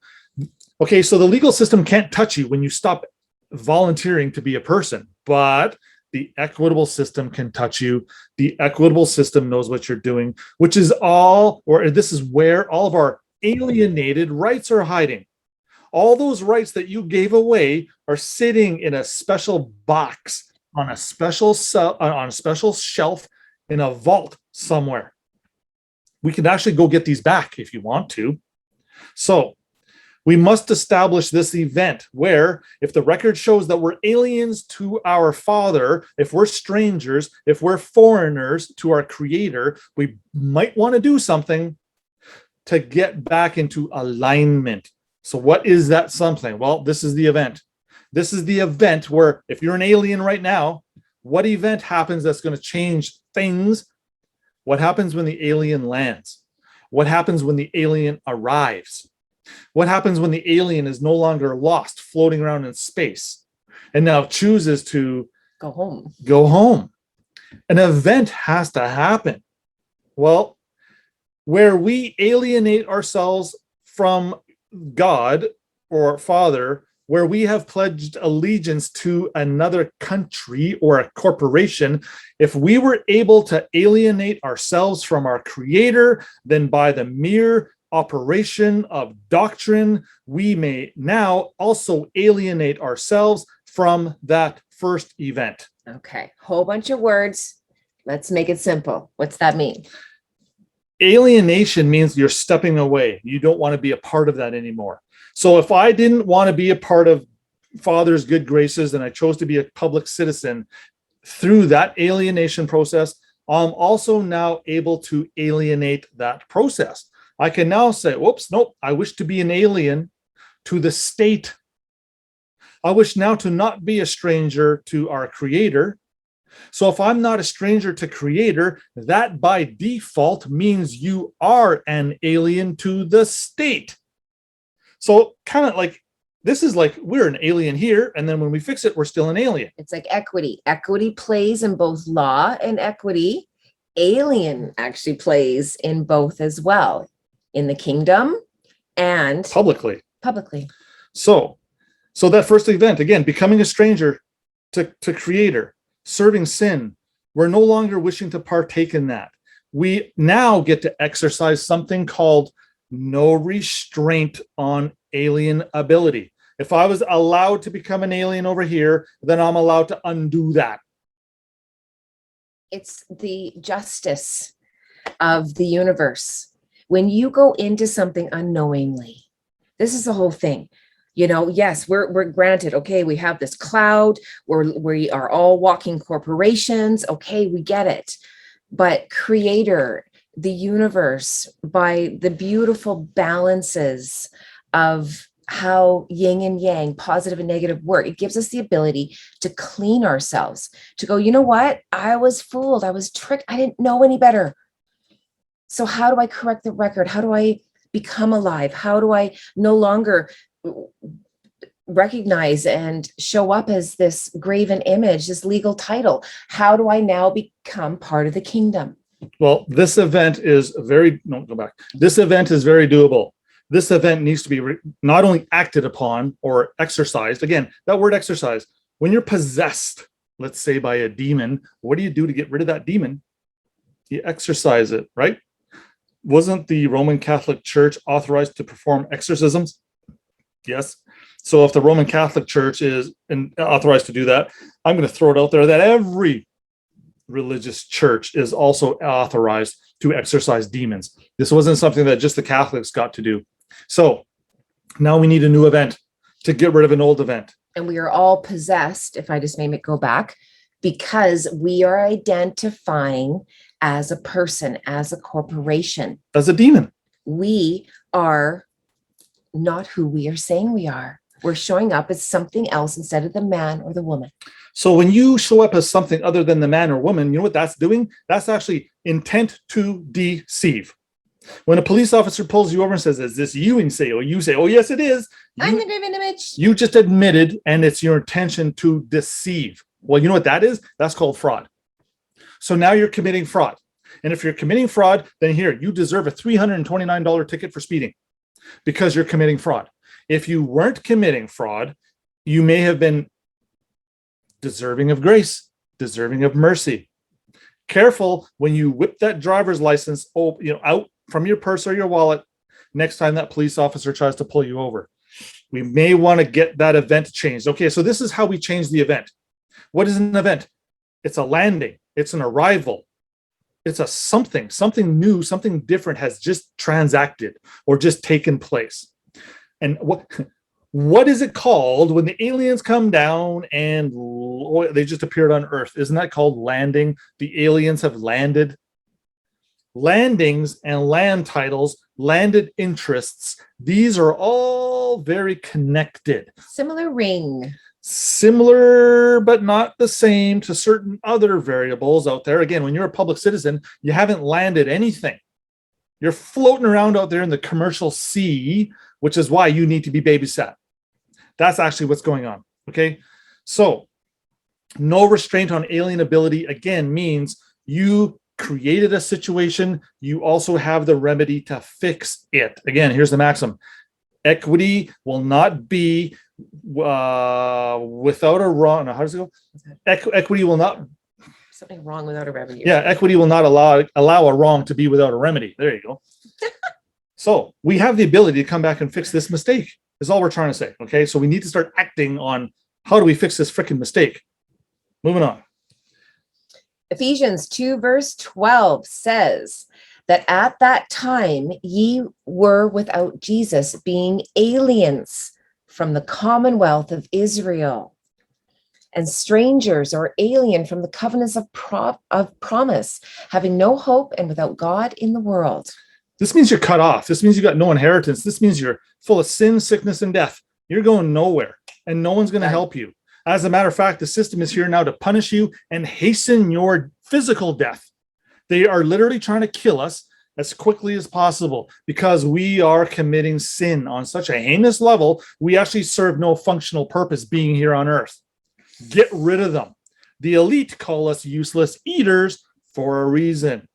Okay, so the legal system can't touch you when you stop volunteering to be a person, but the equitable system can touch you. The equitable system knows what you're doing, which is this is where all of our alienated rights are hiding. All those rights that you gave away are sitting in a special box on a special shelf in a vault somewhere. We can actually go get these back if you want to. So we must establish this event where, if the record shows that we're aliens to our Father, if we're strangers, if we're foreigners to our Creator, we might want to do something to get back into alignment. So what is that something? Well, this is the event. This is the event where, if you're an alien right now, what event happens that's going to change things? What happens when the alien lands? What happens when the alien arrives? What happens when the alien is no longer lost, floating around in space, and now chooses to go home? An event has to happen. Well, where we alienate ourselves from God or Father, where we have pledged allegiance to another country or a corporation, if we were able to alienate ourselves from our Creator, then by the mere operation of doctrine, we may now also alienate ourselves from that first event. Okay, whole bunch of words. Let's make it simple. What's that mean? Alienation means you're stepping away. You don't want to be a part of that anymore. So if I didn't want to be a part of Father's good graces and I chose to be a public citizen, through that alienation process, I'm also now able to alienate that process. I can now say, whoops, nope, I wish to be an alien to the state. I wish now to not be a stranger to our Creator. So if I'm not a stranger to Creator, that by default means you are an alien to the state. So kind of like, this is like we're an alien here, and then when we fix it, we're still an alien. It's like equity. Equity plays in both law and equity. Alien actually plays in both as well, in the kingdom and publicly. So that first event, again, becoming a stranger to Creator, serving sin, we're no longer wishing to partake in that. We now get to exercise something called no restraint on alienability. If I was allowed to become an alien over here, then I'm allowed to undo that. It's the justice of the universe. When you go into something unknowingly, this is the whole thing. You know, yes, we're granted, okay, we have this cloud, we are all walking corporations, okay, we get it. But Creator, the universe, by the beautiful balances of how yin and yang, positive and negative work. It gives us the ability to clean ourselves, to go, you know what? I was fooled. I was tricked. I didn't know any better. So how do I correct the record? How do I become alive? How do I no longer recognize and show up as this graven image, this legal title? How do I now become part of the kingdom? Well, this event is very, no, go back. This event is very doable. This event needs to be not only acted upon or exercised. Again, that word exercise, when you're possessed, let's say by a demon, what do you do to get rid of that demon? You exercise it, right? Wasn't the Roman Catholic Church authorized to perform exorcisms? Yes. So if the Roman Catholic Church is authorized to do that, I'm going to throw it out there that every religious church is also authorized to exorcise demons. This wasn't something that just the Catholics got to do. So now we need a new event to get rid of an old event. And we are all possessed, if I just may go back, because we are identifying as a person, as a corporation, as a demon. We are not who we are saying we are. We're showing up as something else instead of the man or the woman. So when you show up as something other than the man or woman, you know what that's doing? That's actually intent to deceive. When a police officer pulls you over and says, is this you? And you say, oh, yes, it is. I'm the graven image. You just admitted, and it's your intention to deceive. Well, you know what that is? That's called fraud. So now you're committing fraud. And if you're committing fraud, then here, you deserve a $329 ticket for speeding because you're committing fraud. If you weren't committing fraud, you may have been deserving of grace, deserving of mercy. Careful when you whip that driver's license out from your purse or your wallet next time that police officer tries to pull you over. We may want to get that event changed. Okay, so this is how we change the event. What is an event? It's a landing. It's an arrival. It's a something new, something different has just transacted or just taken place. And what is it called when the aliens come down and they just appeared on Earth? Isn't that called landing? The aliens have landed. Landings and land titles, landed interests, these are all very connected. Similar ring. Similar, but not the same to certain other variables out there. Again, when you're a public citizen, you haven't landed anything. You're floating around out there in the commercial sea, which is why you need to be babysat. That's actually what's going on, okay? So, no restraint on alienability, again, means you created a situation, you also have the remedy to fix it. Again, here's the maxim. Equity will not be without a wrong. How does it go? Equity will not. Something wrong without a remedy. Yeah, equity will not allow a wrong to be without a remedy. There you go. So we have the ability to come back and fix this mistake, is all we're trying to say. Okay, so we need to start acting on how do we fix this freaking mistake. Moving on. Ephesians 2 verse 12 says that at that time ye were without Jesus, being aliens from the commonwealth of Israel and strangers or alien from the covenants of promise, having no hope and without God in the world. This means you're cut off. This means you got no inheritance. This means you're full of sin, sickness, and death. You're going nowhere, and no one's going to help you. As a matter of fact, the system is here now to punish you and hasten your physical death. They are literally trying to kill us as quickly as possible because we are committing sin on such a heinous level, we actually serve no functional purpose being here on earth. Get rid of them. The elite call us useless eaters for a reason.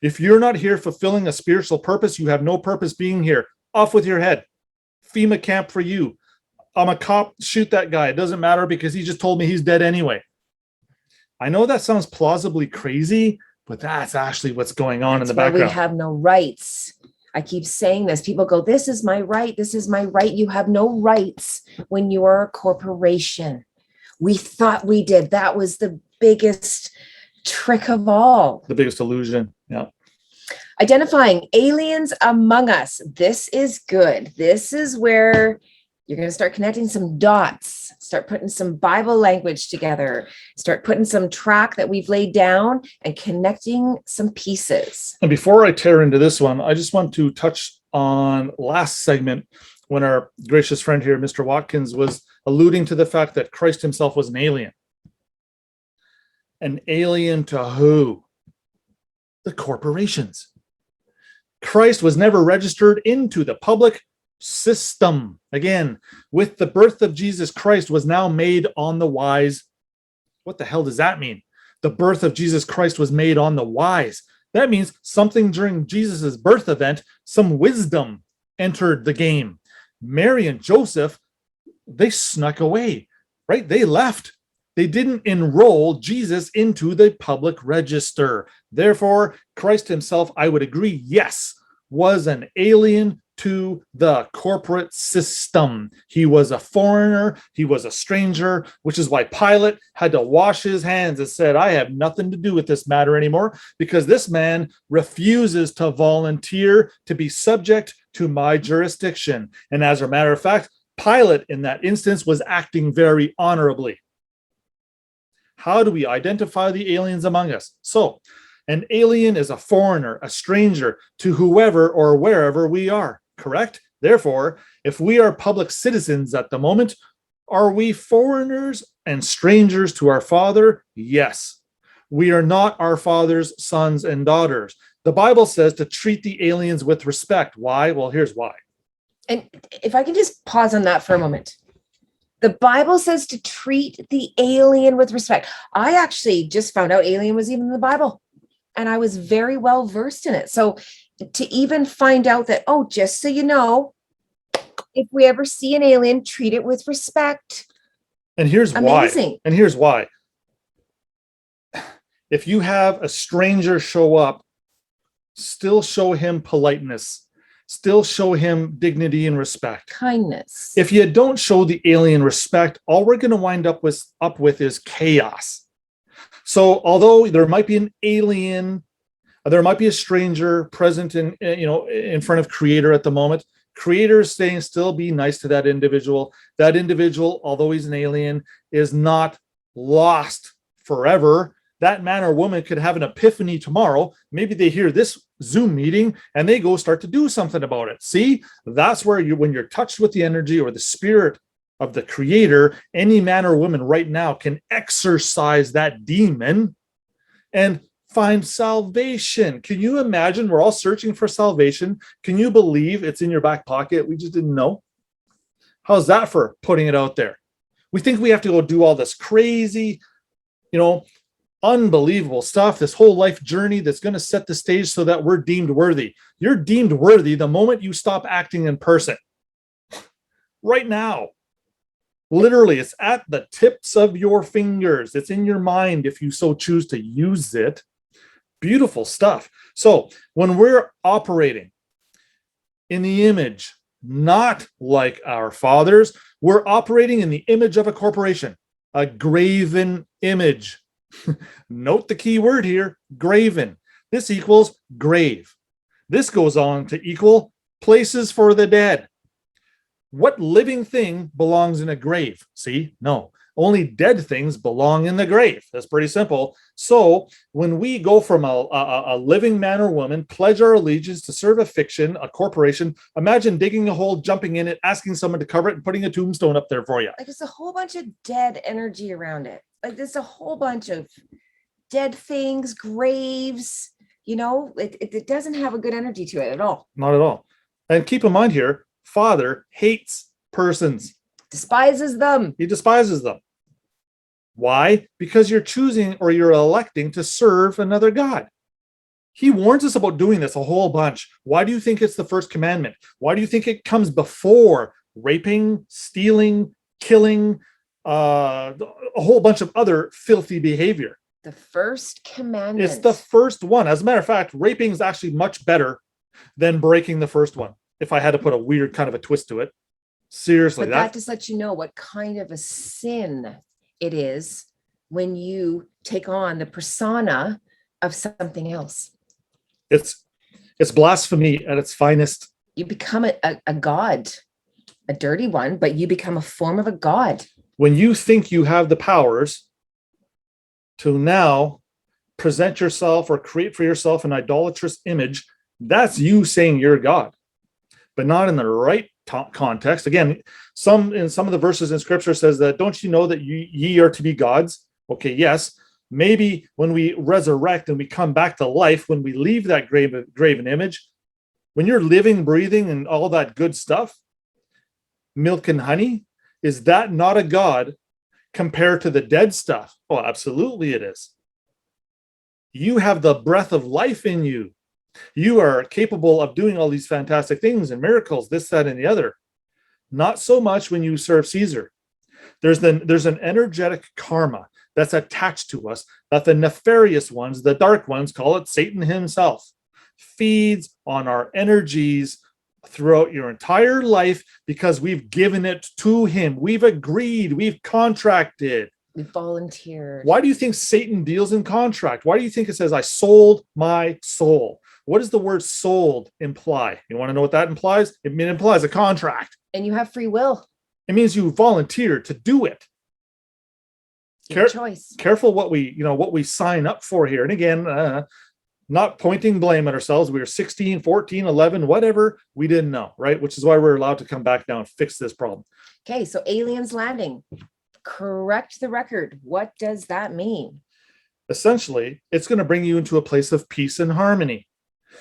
If you're not here fulfilling a spiritual purpose, you have no purpose being here. Off with your head. FEMA camp for you. I'm a cop, shoot that guy. It doesn't matter because he just told me he's dead anyway. I know that sounds plausibly crazy, but that's actually what's going on in the background. We have no rights. I keep saying this. People go, this is my right. This is my right. You have no rights when you are a corporation. We thought we did. That was the biggest trick of all. The biggest illusion. Yeah. Identifying aliens among us. This is good. This is where you're going to start connecting some dots, start putting some Bible language together, start putting some track that we've laid down and connecting some pieces. And before I tear into this one, I just want to touch on last segment when our gracious friend here, Mr. Watkins, was alluding to the fact that Christ himself was an alien. An alien to who? The corporations. Christ was never registered into the public system. Again, with the birth of Jesus, Christ was now made on the wise. What the hell does that mean? The birth of Jesus Christ was made on the wise. That means something during Jesus's birth event, some wisdom entered the game. Mary and Joseph, they snuck away, right? They left. They didn't enroll Jesus into the public register. Therefore, Christ himself, I would agree, yes, was an alien to the corporate system. He was a foreigner. He was a stranger, which is why Pilate had to wash his hands and said, I have nothing to do with this matter anymore, because this man refuses to volunteer to be subject to my jurisdiction. And as a matter of fact, Pilate in that instance was acting very honorably. How do we identify the aliens among us? So, an alien is a foreigner, a stranger to whoever or wherever we are, correct? Therefore, if we are public citizens at the moment, are we foreigners and strangers to our Father? Yes. We are not our Father's sons and daughters. The Bible says to treat the aliens with respect. Why? Well, here's why. And if I can just pause on that for a moment. The Bible says to treat the alien with respect. I actually just found out alien was even in the Bible, and I was very well versed in it. So to even find out that, oh, just so you know, if we ever see an alien, treat it with respect. And here's Amazing. why. And here's why. If you have a stranger show up, still show him politeness. Still show him dignity and respect. Kindness. If you don't show the alien respect, all we're going to wind up with is chaos. So although there might be an alien, there might be a stranger present in front of Creator at the moment, Creator is saying still be nice to that individual. That individual, although he's an alien, is not lost forever. That man or woman could have an epiphany tomorrow. Maybe they hear this Zoom meeting and they go start to do something about it. See, that's where when you're touched with the energy or the spirit of the Creator, any man or woman right now can exorcise that demon and find salvation. Can you imagine? We're all searching for salvation. Can you believe it's in your back pocket? We just didn't know. How's that for putting it out there? We think we have to go do all this crazy, unbelievable stuff, this whole life journey that's going to set the stage so that we're deemed worthy. You're deemed worthy the moment you stop acting in person. Right now. Literally, it's at the tips of your fingers. It's in your mind if you so choose to use it. Beautiful stuff. So when we're operating in the image, not like our fathers, we're operating in the image of a corporation, a graven image. Note the key word here, graven. This equals grave. This goes on to equal places for the dead. What living thing belongs in a grave? See, no, only dead things belong in the grave. That's pretty simple. So when we go from a living man or woman, pledge our allegiance to serve a fiction, a corporation, imagine digging a hole, jumping in it, asking someone to cover it and putting a tombstone up there for you. Like, it's a whole bunch of dead energy around it. Like, there's a whole bunch of dead things, graves, it doesn't have a good energy to it at all. Not at all. And keep in mind here, Father hates persons. Despises them. He despises them. Why? Because you're choosing or you're electing to serve another God. He warns us about doing this a whole bunch. Why do you think it's the first commandment? Why do you think it comes before raping, stealing, killing, a whole bunch of other filthy behavior? The first commandment. It's the first one. As a matter of fact, raping is actually much better than breaking the first one. If I had to put a weird kind of a twist to it. Seriously. But that just lets you know what kind of a sin it is when you take on the persona of something else. It's blasphemy at its finest. You become a god, a dirty one, but you become a form of a god. When you think you have the powers to now present yourself or create for yourself an idolatrous image, that's you saying you're God. But not in the right context. Again, in some of the verses in scripture says that, don't you know that ye are to be gods? Okay, yes. Maybe when we resurrect and we come back to life, when we leave that graven image, when you're living, breathing, and all that good stuff, milk and honey, is that not a god compared to the dead stuff? Oh, absolutely it is. You have the breath of life in you. You are capable of doing all these fantastic things and miracles, this, that, and the other. Not so much when you serve Caesar. There's an energetic karma that's attached to us that the nefarious ones, the dark ones, call it Satan himself, feeds on our energies throughout your entire life because we've given it to him. We've agreed. We've contracted. We volunteered. Why do you think Satan deals in contract? Why do you think it says, I sold my soul? What does the word sold imply? You want to know what that implies? It implies a contract. And you have free will. It means you volunteered to do it. Choice. Careful what we sign up for here. And again, not pointing blame at ourselves. We were 16, 14, 11, whatever. We didn't know, right? Which is why we're allowed to come back now and fix this problem. Okay, so aliens landing. Correct the record. What does that mean? Essentially, it's going to bring you into a place of peace and harmony.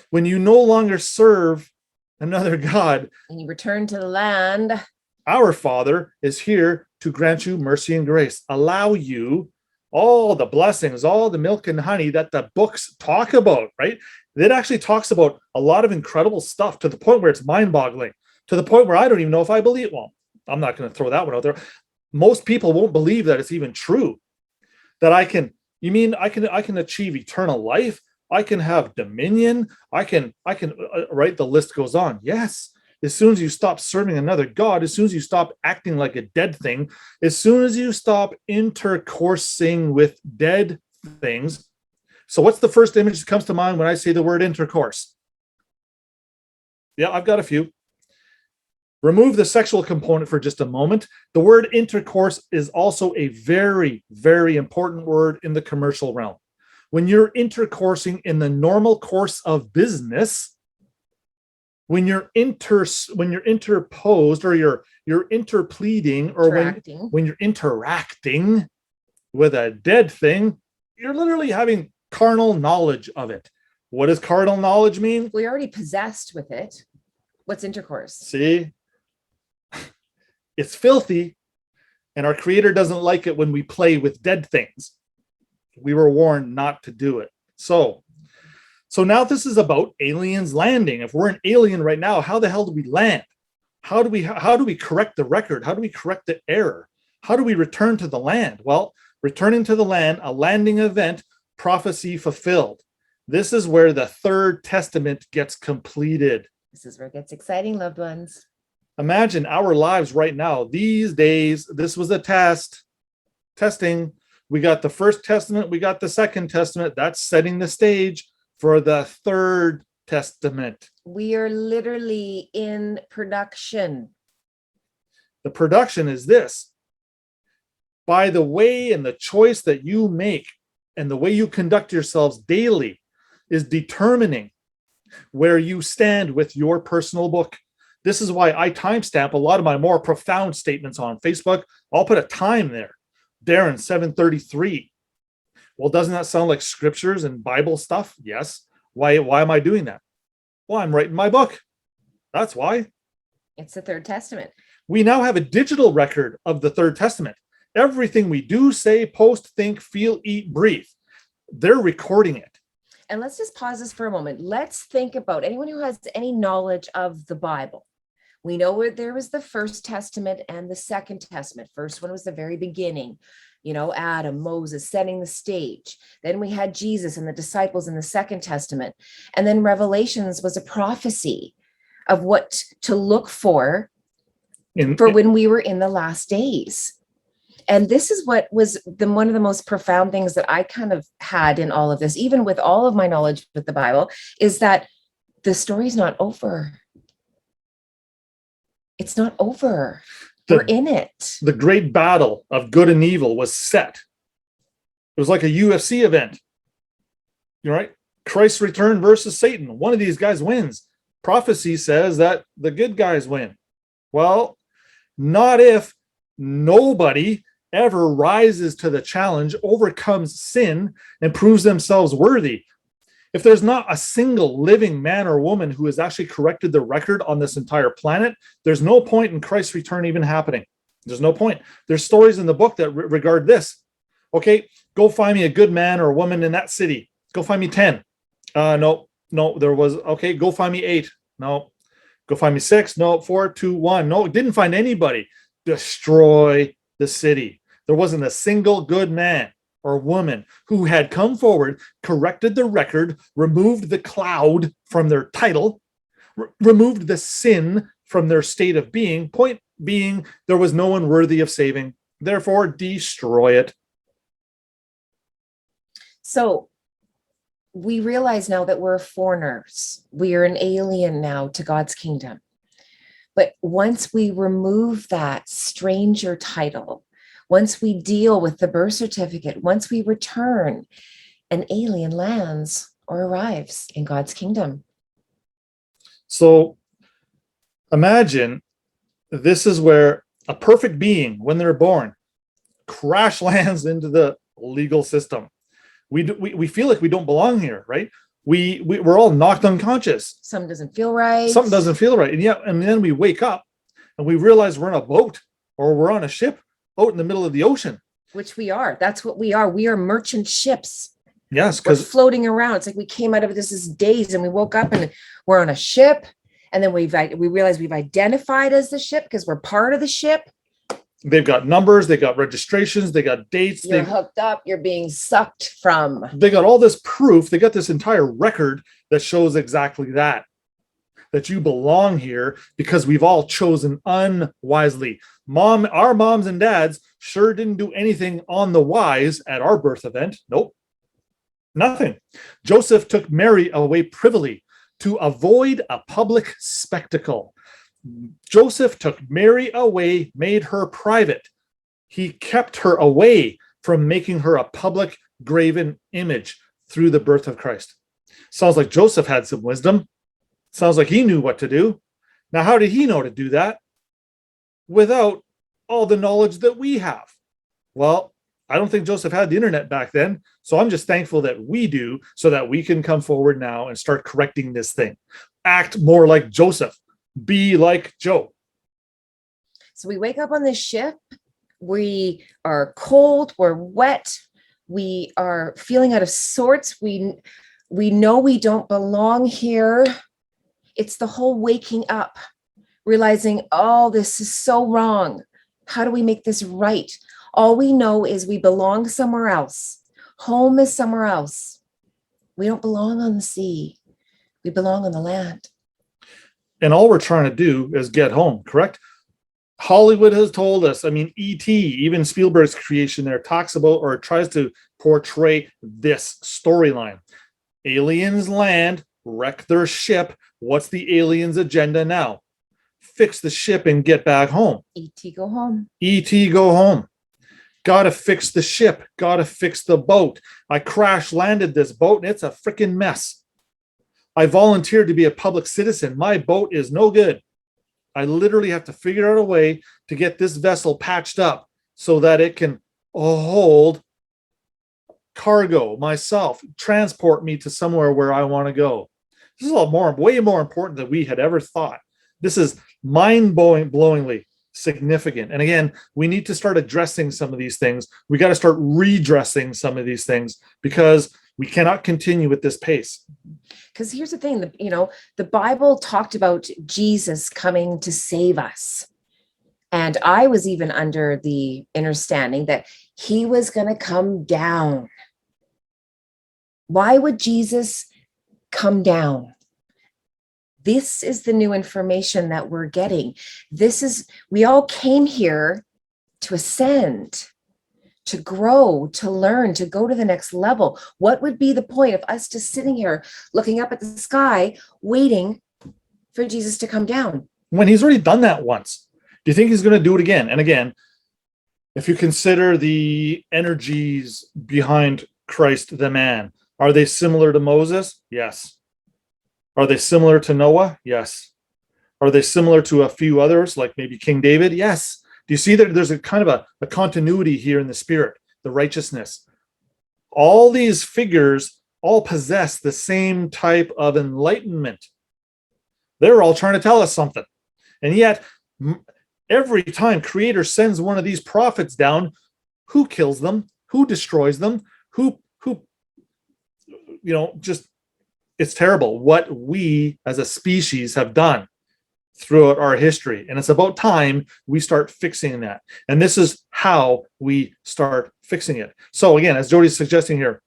When you no longer serve another God, and you return to the land, our Father is here to grant you mercy and grace, allow you all the blessings, all the milk and honey that the books talk about, right? It actually talks about a lot of incredible stuff to the point where it's mind-boggling, to the point where I don't even know if I believe. Well, I'm not going to throw that one out there. Most people won't believe that it's even true. That I can achieve eternal life. I can have dominion. I can, right? The list goes on. Yes. As soon as you stop serving another God, as soon as you stop acting like a dead thing, as soon as you stop intercoursing with dead things. So what's the first image that comes to mind when I say the word intercourse? Yeah, I've got a few. Remove the sexual component for just a moment. The word intercourse is also a very, very important word in the commercial realm. When you're intercoursing in the normal course of business, when you're interposed or you're interpleading, or when you're interacting with a dead thing, you're literally having carnal knowledge of it. What does carnal knowledge mean? We're already possessed with it. What's intercourse? See? It's filthy, and our Creator doesn't like it when we play with dead things. We were warned not to do it. So now this is about aliens landing. If we're an alien right now, how the hell do we land? How do we correct the record? How do we correct the error? How do we return to the land? Well, returning to the land, a landing event, prophecy fulfilled. This is where the Third Testament gets completed. This is where it gets exciting, loved ones. Imagine our lives right now. These days, this was a testing. We got the First Testament, we got the Second Testament. That's setting the stage for the Third Testament. We are literally in production. The production is this. By the way and the choice that you make and the way you conduct yourselves daily is determining where you stand with your personal book. This is why I timestamp a lot of my more profound statements on Facebook. I'll put a time there. Darren, 7:33. Well, doesn't that sound like scriptures and Bible stuff? Yes. Why am I doing that? Well, I'm writing my book. That's why. It's the Third Testament. We now have a digital record of the Third Testament. Everything we do, say, post, think, feel, eat, breathe. They're recording it. And let's just pause this for a moment. Let's think about anyone who has any knowledge of the Bible. We know where there was the First Testament and the Second Testament. First one was the very beginning, Adam, Moses setting the stage. Then we had Jesus and the disciples in the Second Testament. And then Revelations was a prophecy of what to look for when we were in the last days. And this is what was one of the most profound things that I kind of had in all of this, even with all of my knowledge with the Bible, is that the story's not over. It's not over. We're in it. The great battle of good and evil was set. It was like a UFC event. Right? Christ's return versus Satan. One of these guys wins. Prophecy says that the good guys win. Well, not if nobody ever rises to the challenge, overcomes sin, and proves themselves worthy. If there's not a single living man or woman who has actually corrected the record on this entire planet, there's no point in Christ's return even happening. There's no point. There's stories in the book that regard this. Okay, go find me a good man or woman in that city. Go find me 10. No, there was, okay, go find me 8. No. Go find me 6. No, 4, 2, 1. No, didn't find anybody. Destroy the city. There wasn't a single good man or woman who had come forward, corrected the record, removed the cloud from their title, removed the sin from their state of being. Point being, there was no one worthy of saving. Therefore, destroy it. So we realize now that we're foreigners. We are an alien now to God's kingdom. But once we remove that stranger title, once we deal with the birth certificate, once we return, an alien lands or arrives in God's kingdom. So imagine this is where a perfect being, when they're born, crash lands into the legal system. We feel like we don't belong here, right? We're all knocked unconscious. Something doesn't feel right. Something doesn't feel right. And then we wake up and we realize we're in a boat or we're on a ship out in the middle of the ocean. Which we are. That's what we are. We are merchant ships. Yes, we're because floating around. It's like we came out of this as days and we woke up and we're on a ship. And then we realize we've identified as the ship because we're part of the ship. They've got numbers, they got registrations, they got dates. You're hooked up, you're being sucked from. They got all this proof. They got this entire record that shows exactly that you belong here because we've all chosen unwisely. Our moms and dads sure didn't do anything on the wise at our birth event. Nope, nothing. Joseph took Mary away privily to avoid a public spectacle. Joseph took Mary away, made her private. He kept her away from making her a public graven image through the birth of Christ. Sounds like Joseph had some wisdom. Sounds like he knew what to do. Now, how did he know to do that without all the knowledge that we have? Well, I don't think Joseph had the internet back then, so I'm just thankful that we do so that we can come forward now and start correcting this thing. Act more like Joseph. Be like Joe. So we wake up on this ship. We are cold. We're wet. We are feeling out of sorts. We know we don't belong here. It's the whole waking up, realizing, oh, this is so wrong. How do we make this right? All we know is we belong somewhere else. Home is somewhere else. We don't belong on the sea. We belong on the land. And all we're trying to do is get home, correct? Hollywood has told us, I mean, E.T., even Spielberg's creation there talks about or tries to portray this storyline. Aliens land, wreck their ship. What's the aliens' agenda now? Fix the ship and get back home. E.T. go home. E.T. go home. Gotta fix the ship. Gotta fix the boat. I crash landed this boat and it's a freaking mess. I volunteered to be a public citizen. My boat is no good. I literally have to figure out a way to get this vessel patched up so that it can hold cargo myself, transport me to somewhere where I want to go. This is way more important than we had ever thought. This is mind-blowingly significant. And again, we need to start addressing some of these things. We got to start redressing some of these things because we cannot continue at this pace. Because here's the thing, the Bible talked about Jesus coming to save us. And I was even under the understanding that he was going to come down. Why would Jesus come down? This is the new information that we're getting. We all came here to ascend, to grow, to learn, to go to the next level. What would be the point of us just sitting here looking up at the sky, waiting for Jesus to come down? When he's already done that once, do you think he's going to do it again? And again, if you consider the energies behind Christ the man, are they similar to Moses? Yes. Are they similar to Noah? Yes. Are they similar to a few others, like maybe King David? Yes. Do you see that there's a kind of a continuity here in the spirit, the righteousness? All these figures all possess the same type of enlightenment. They're all trying to tell us something. And yet, every time Creator sends one of these prophets down, who kills them? Who destroys them? Who just, it's terrible what we as a species have done throughout our history. And it's about time we start fixing that. And this is how we start fixing it. So again, as Jody's suggesting here,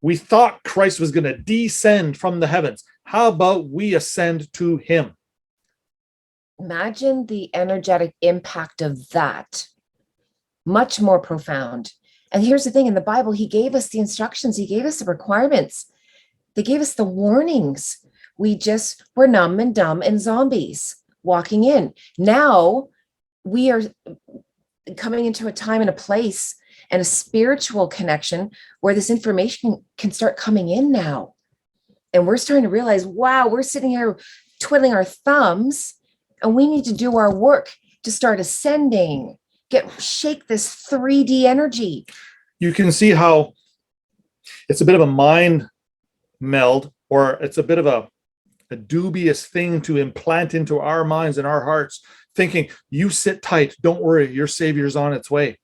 we thought Christ was going to descend from the heavens. How about we ascend to him? Imagine the energetic impact of that. Much more profound. And here's the thing, in the Bible, he gave us the instructions. He gave us the requirements. They gave us the warnings. We just were numb and dumb and zombies walking in. Now we are coming into a time and a place and a spiritual connection where this information can start coming in now. And we're starting to realize, wow, we're sitting here twiddling our thumbs, and we need to do our work to start ascending, shake this 3D energy. You can see how it's a bit of a mind meld, or it's a bit of a dubious thing to implant into our minds and our hearts, thinking, you sit tight, don't worry, your savior's on its way.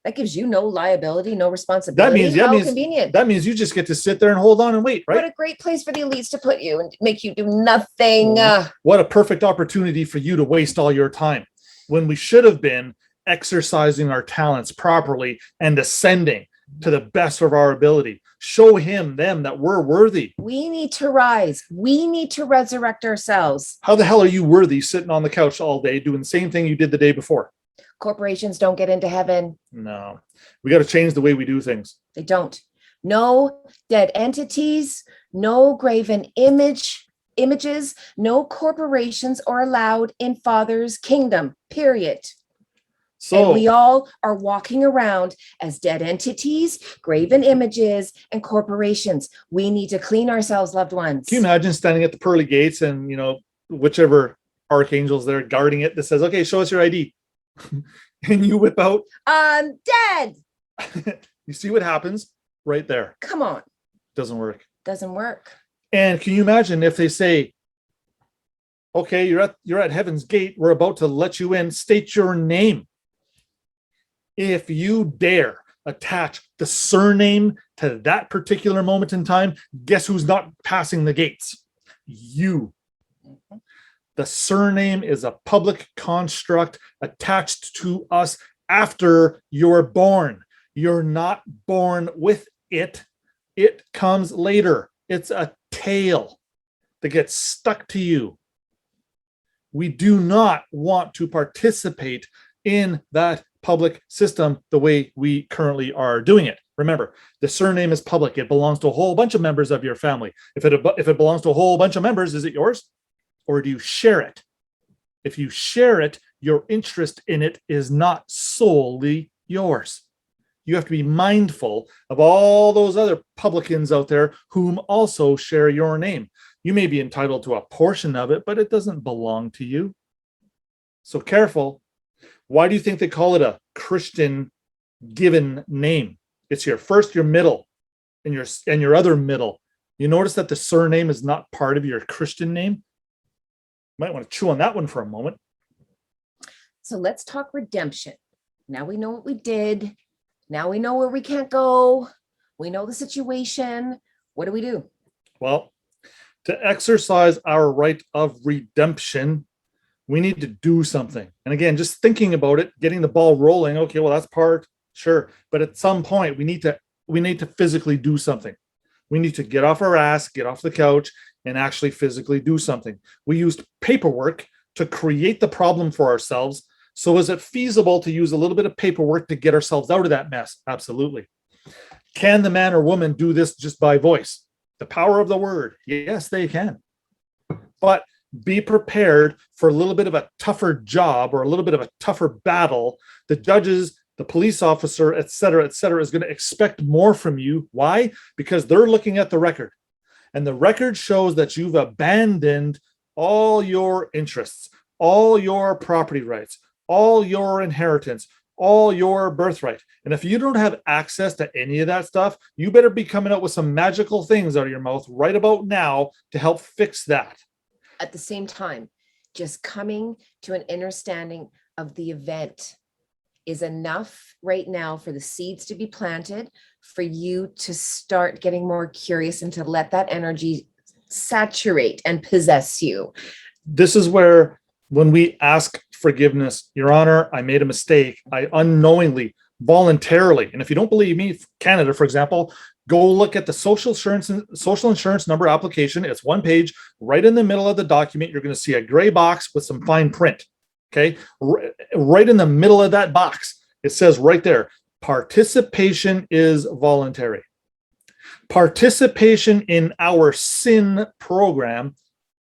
That gives you no liability, no responsibility. How convenient. That means you just get to sit there and hold on and wait, right? What a great place for the elites to put you and make you do nothing. What a perfect opportunity for you to waste all your time, when we should have been exercising our talents properly and ascending to the best of our ability. Show them that we're worthy. We need to rise. We need to resurrect ourselves. How the hell are you worthy sitting on the couch all day doing the same thing you did the day before? Corporations don't get into heaven. No, we got to change the way we do things. They don't. No dead entities, no graven images, no corporations are allowed in Father's kingdom, period. So, and we all are walking around as dead entities, graven images, and corporations. We need to clean ourselves, loved ones. Can you imagine standing at the pearly gates and, whichever archangel's there guarding it that says, okay, show us your ID. And you whip out, I'm dead. You see what happens right there. Come on. Doesn't work. Doesn't work. And can you imagine if they say, okay, you're at heaven's gate, we're about to let you in, state your name. If you dare attach the surname to that particular moment in time, guess who's not passing the gates? You. The surname is a public construct attached to us after you're born. You're not born with it. It comes later. It's a tail that gets stuck to you. We do not want to participate in that public system the way we currently are doing it. Remember, the surname is public. It belongs to a whole bunch of members of your family. If it belongs to a whole bunch of members, is it yours? Or do you share it? If you share it, your interest in it is not solely yours. You have to be mindful of all those other publicans out there whom also share your name. You may be entitled to a portion of it, but it doesn't belong to you. So careful. Why do you think they call it a Christian given name? It's your first, your middle, and your other middle. You notice that the surname is not part of your Christian name? Might want to chew on that one for a moment. So let's talk redemption. Now we know what we did. Now we know where we can't go. We know the situation. What do we do? Well, to exercise our right of redemption, we need to do something. And again, just thinking about it, getting the ball rolling. Okay, well, that's part, sure. But at some point, we need to physically do something. We need to get off our ass, get off the couch, and actually physically do something. We used paperwork to create the problem for ourselves. So is it feasible to use a little bit of paperwork to get ourselves out of that mess? Absolutely. Can the man or woman do this just by voice? The power of the word. Yes, they can. But be prepared for a little bit of a tougher job or a little bit of a tougher battle. The judges, the police officer, et cetera, is going to expect more from you. Why? Because they're looking at the record. And the record shows that you've abandoned all your interests, all your property rights, all your inheritance, all your birthright. And if you don't have access to any of that stuff, you better be coming out with some magical things out of your mouth right about now to help fix that. At the same time, just coming to an understanding of the event is enough right now for the seeds to be planted, for you to start getting more curious and to let that energy saturate and possess you. This is where, when we ask forgiveness, Your Honor, I made a mistake. I unknowingly, voluntarily, and if you don't believe me, Canada, for example, go look at the social insurance number application. It's one page. Right in the middle of the document, you're going to see a gray box with some fine print. Okay, right in the middle of that box, it says right there, participation is voluntary. Participation in our SIN program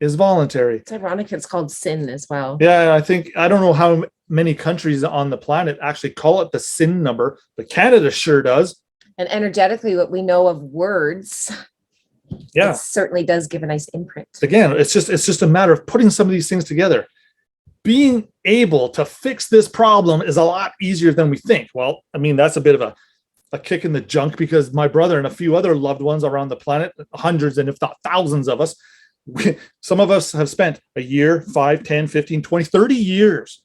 is voluntary. It's ironic it's called sin as well. Yeah, I don't know how many countries on the planet actually call it the SIN number, but Canada sure does. And energetically, what we know of words, yeah, it certainly does give a nice imprint. Again, it's just a matter of putting some of these things together. Being able to fix this problem is a lot easier than we think. Well, I mean, that's a bit of a kick in the junk, because my brother and a few other loved ones around the planet, hundreds and if not thousands of us, some of us have spent a year, 5, 10, 15, 20, 30 years,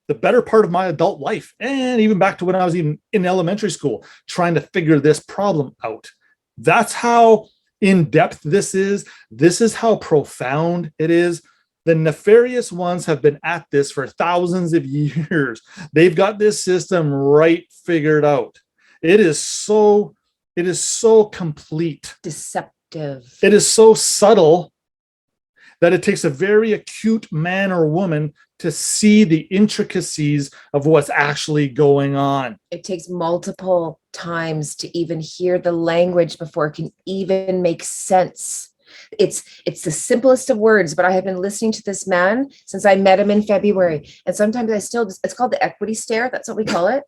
the better part of my adult life, and even back to when I was even in elementary school, trying to figure this problem out. That's how in-depth this is. This is how profound it is. The nefarious ones have been at this for thousands of years. They've got this system right figured out. It is so complete. Deceptive. It is so subtle that it takes a very acute man or woman to see the intricacies of what's actually going on. It takes multiple times to even hear the language before it can even make sense. It's the simplest of words, but I have been listening to this man since I met him in February. And sometimes it's called the equity stare. That's what we call it,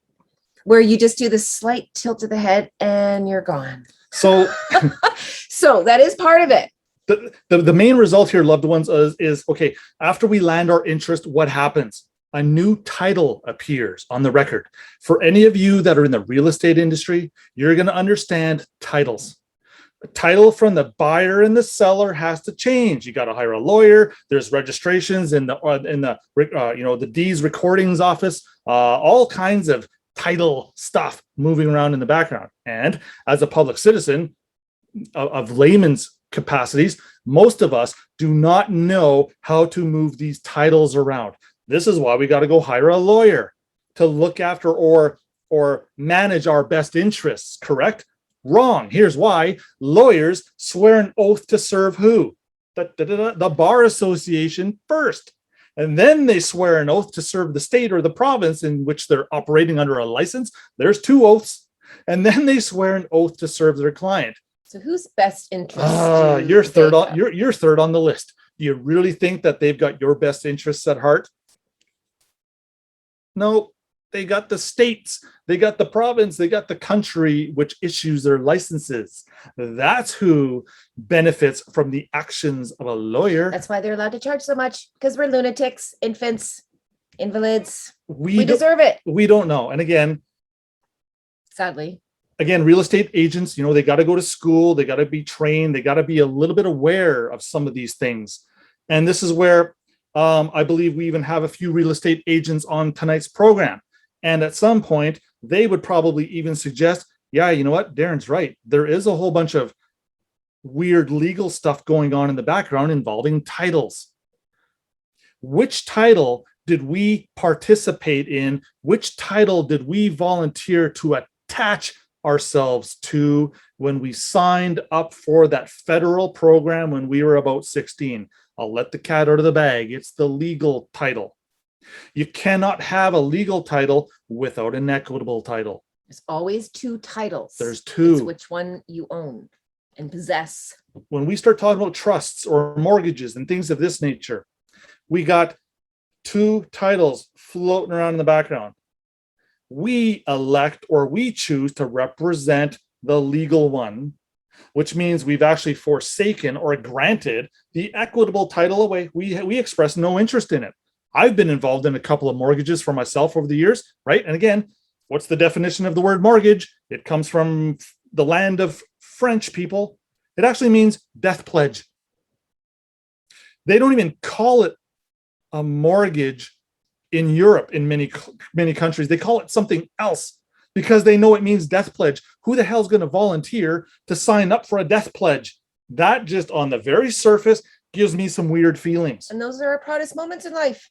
where you just do this slight tilt of the head and you're gone. So, so that is part of it. The main result here, loved ones, is okay, after we land our interest, what happens? A new title appears on the record. For any of you that are in the real estate industry, you're going to understand titles. The title from the buyer and the seller has to change. You got to hire a lawyer. There's registrations in the deeds recordings office, all kinds of title stuff moving around in the background. And as a public citizen of layman's capacities, most of us do not know how to move these titles around. This is why we got to go hire a lawyer to look after or manage our best interests, correct? Wrong. Here's why. Lawyers swear an oath to serve who? The Bar Association first. And then they swear an oath to serve the state or the province in which they're operating under a license. There's 2 oaths. And then they swear an oath to serve their client. So whose best interest? You're third on the list. Do you really think that they've got your best interests at heart? No, they got the states, they got the province, they got the country which issues their licenses. That's who benefits from the actions of a lawyer. That's why they're allowed to charge so much, because we're lunatics, infants, invalids. We deserve it. We don't know. And again, sadly, real estate agents, they got to go to school, they got to be trained, they got to be a little bit aware of some of these things. And this is where I believe we even have a few real estate agents on tonight's program. And at some point, they would probably even suggest, yeah, you know what, Darren's right. There is a whole bunch of weird legal stuff going on in the background involving titles. Which title did we participate in? Which title did we volunteer to attach ourselves to when we signed up for that federal program when we were about 16? I'll let the cat out of the bag. It's the legal title. You cannot have a legal title without an equitable title. There's always 2 titles. There's 2. It's which one you own and possess. When we start talking about trusts or mortgages and things of this nature, we got 2 titles floating around in the background. We elect or we choose to represent the legal one, which means we've actually forsaken or granted the equitable title away. We express no interest in it. I've been involved in a couple of mortgages for myself over the years, right? And again, what's the definition of the word mortgage? It comes from the land of French people. It actually means death pledge. They don't even call it a mortgage in Europe in many countries. They call it something else because they know it means death pledge. Who the hell's going to volunteer to sign up for a death pledge? That just on the very surface gives me some weird feelings. And those are our proudest moments in life.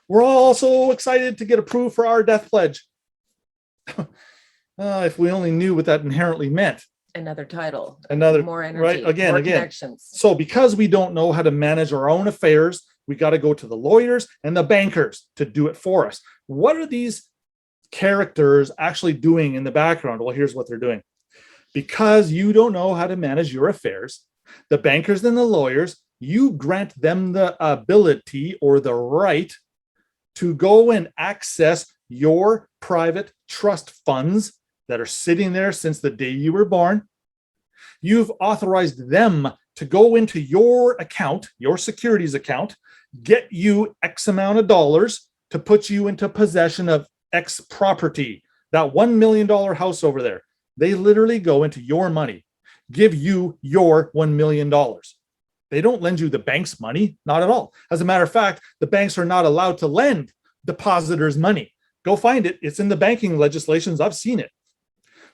We're all so excited to get approved for our death pledge. If we only knew what that inherently meant. Another title, more energy, right? Again. Connections. So because we don't know how to manage our own affairs, we got to go to the lawyers and the bankers to do it for us. What are these characters actually doing in the background? Well, here's what they're doing. Because you don't know how to manage your affairs, the bankers and the lawyers, you grant them the ability or the right to go and access your private trust funds that are sitting there since the day you were born. You've authorized them to go into your account, your securities account, get you X amount of dollars to put you into possession of X property, that $1 million house over there. They literally go into your money, give you your $1 million. They don't lend you the bank's money, not at all. As a matter of fact, the banks are not allowed to lend depositors money. Go find it. It's in the banking legislations. I've seen it.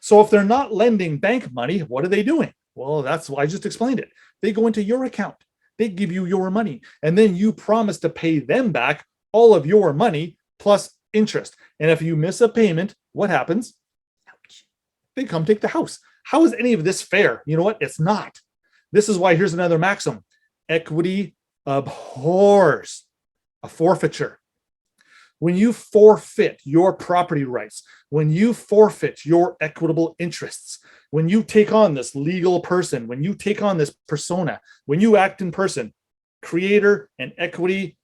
So if they're not lending bank money, what are they doing? Well, that's why I just explained it. They go into your account. They give you your money. And then you promise to pay them back all of your money plus interest. And if you miss a payment, what happens? Ouch. They come take the house. How is any of this fair? You know what? It's not. This is why here's another maxim. Equity abhors a forfeiture. When you forfeit your property rights, when you forfeit your equitable interests, when you take on this legal person, when you take on this persona, when you act in person, creator and equity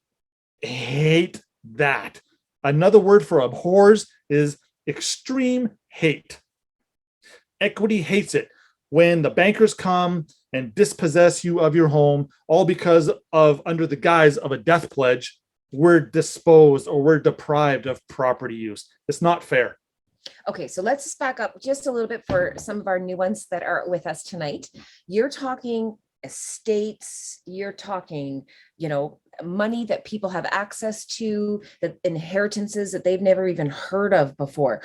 hate that. Another word for abhors is extreme hate. Equity hates it when the bankers come and dispossess you of your home, all because of under the guise of a death pledge, we're disposed or we're deprived of property use. It's not fair. Okay, so let's just back up just a little bit for some of our new ones that are with us tonight. You're talking estates, you're talking, money that people have access to, the inheritances that they've never even heard of before.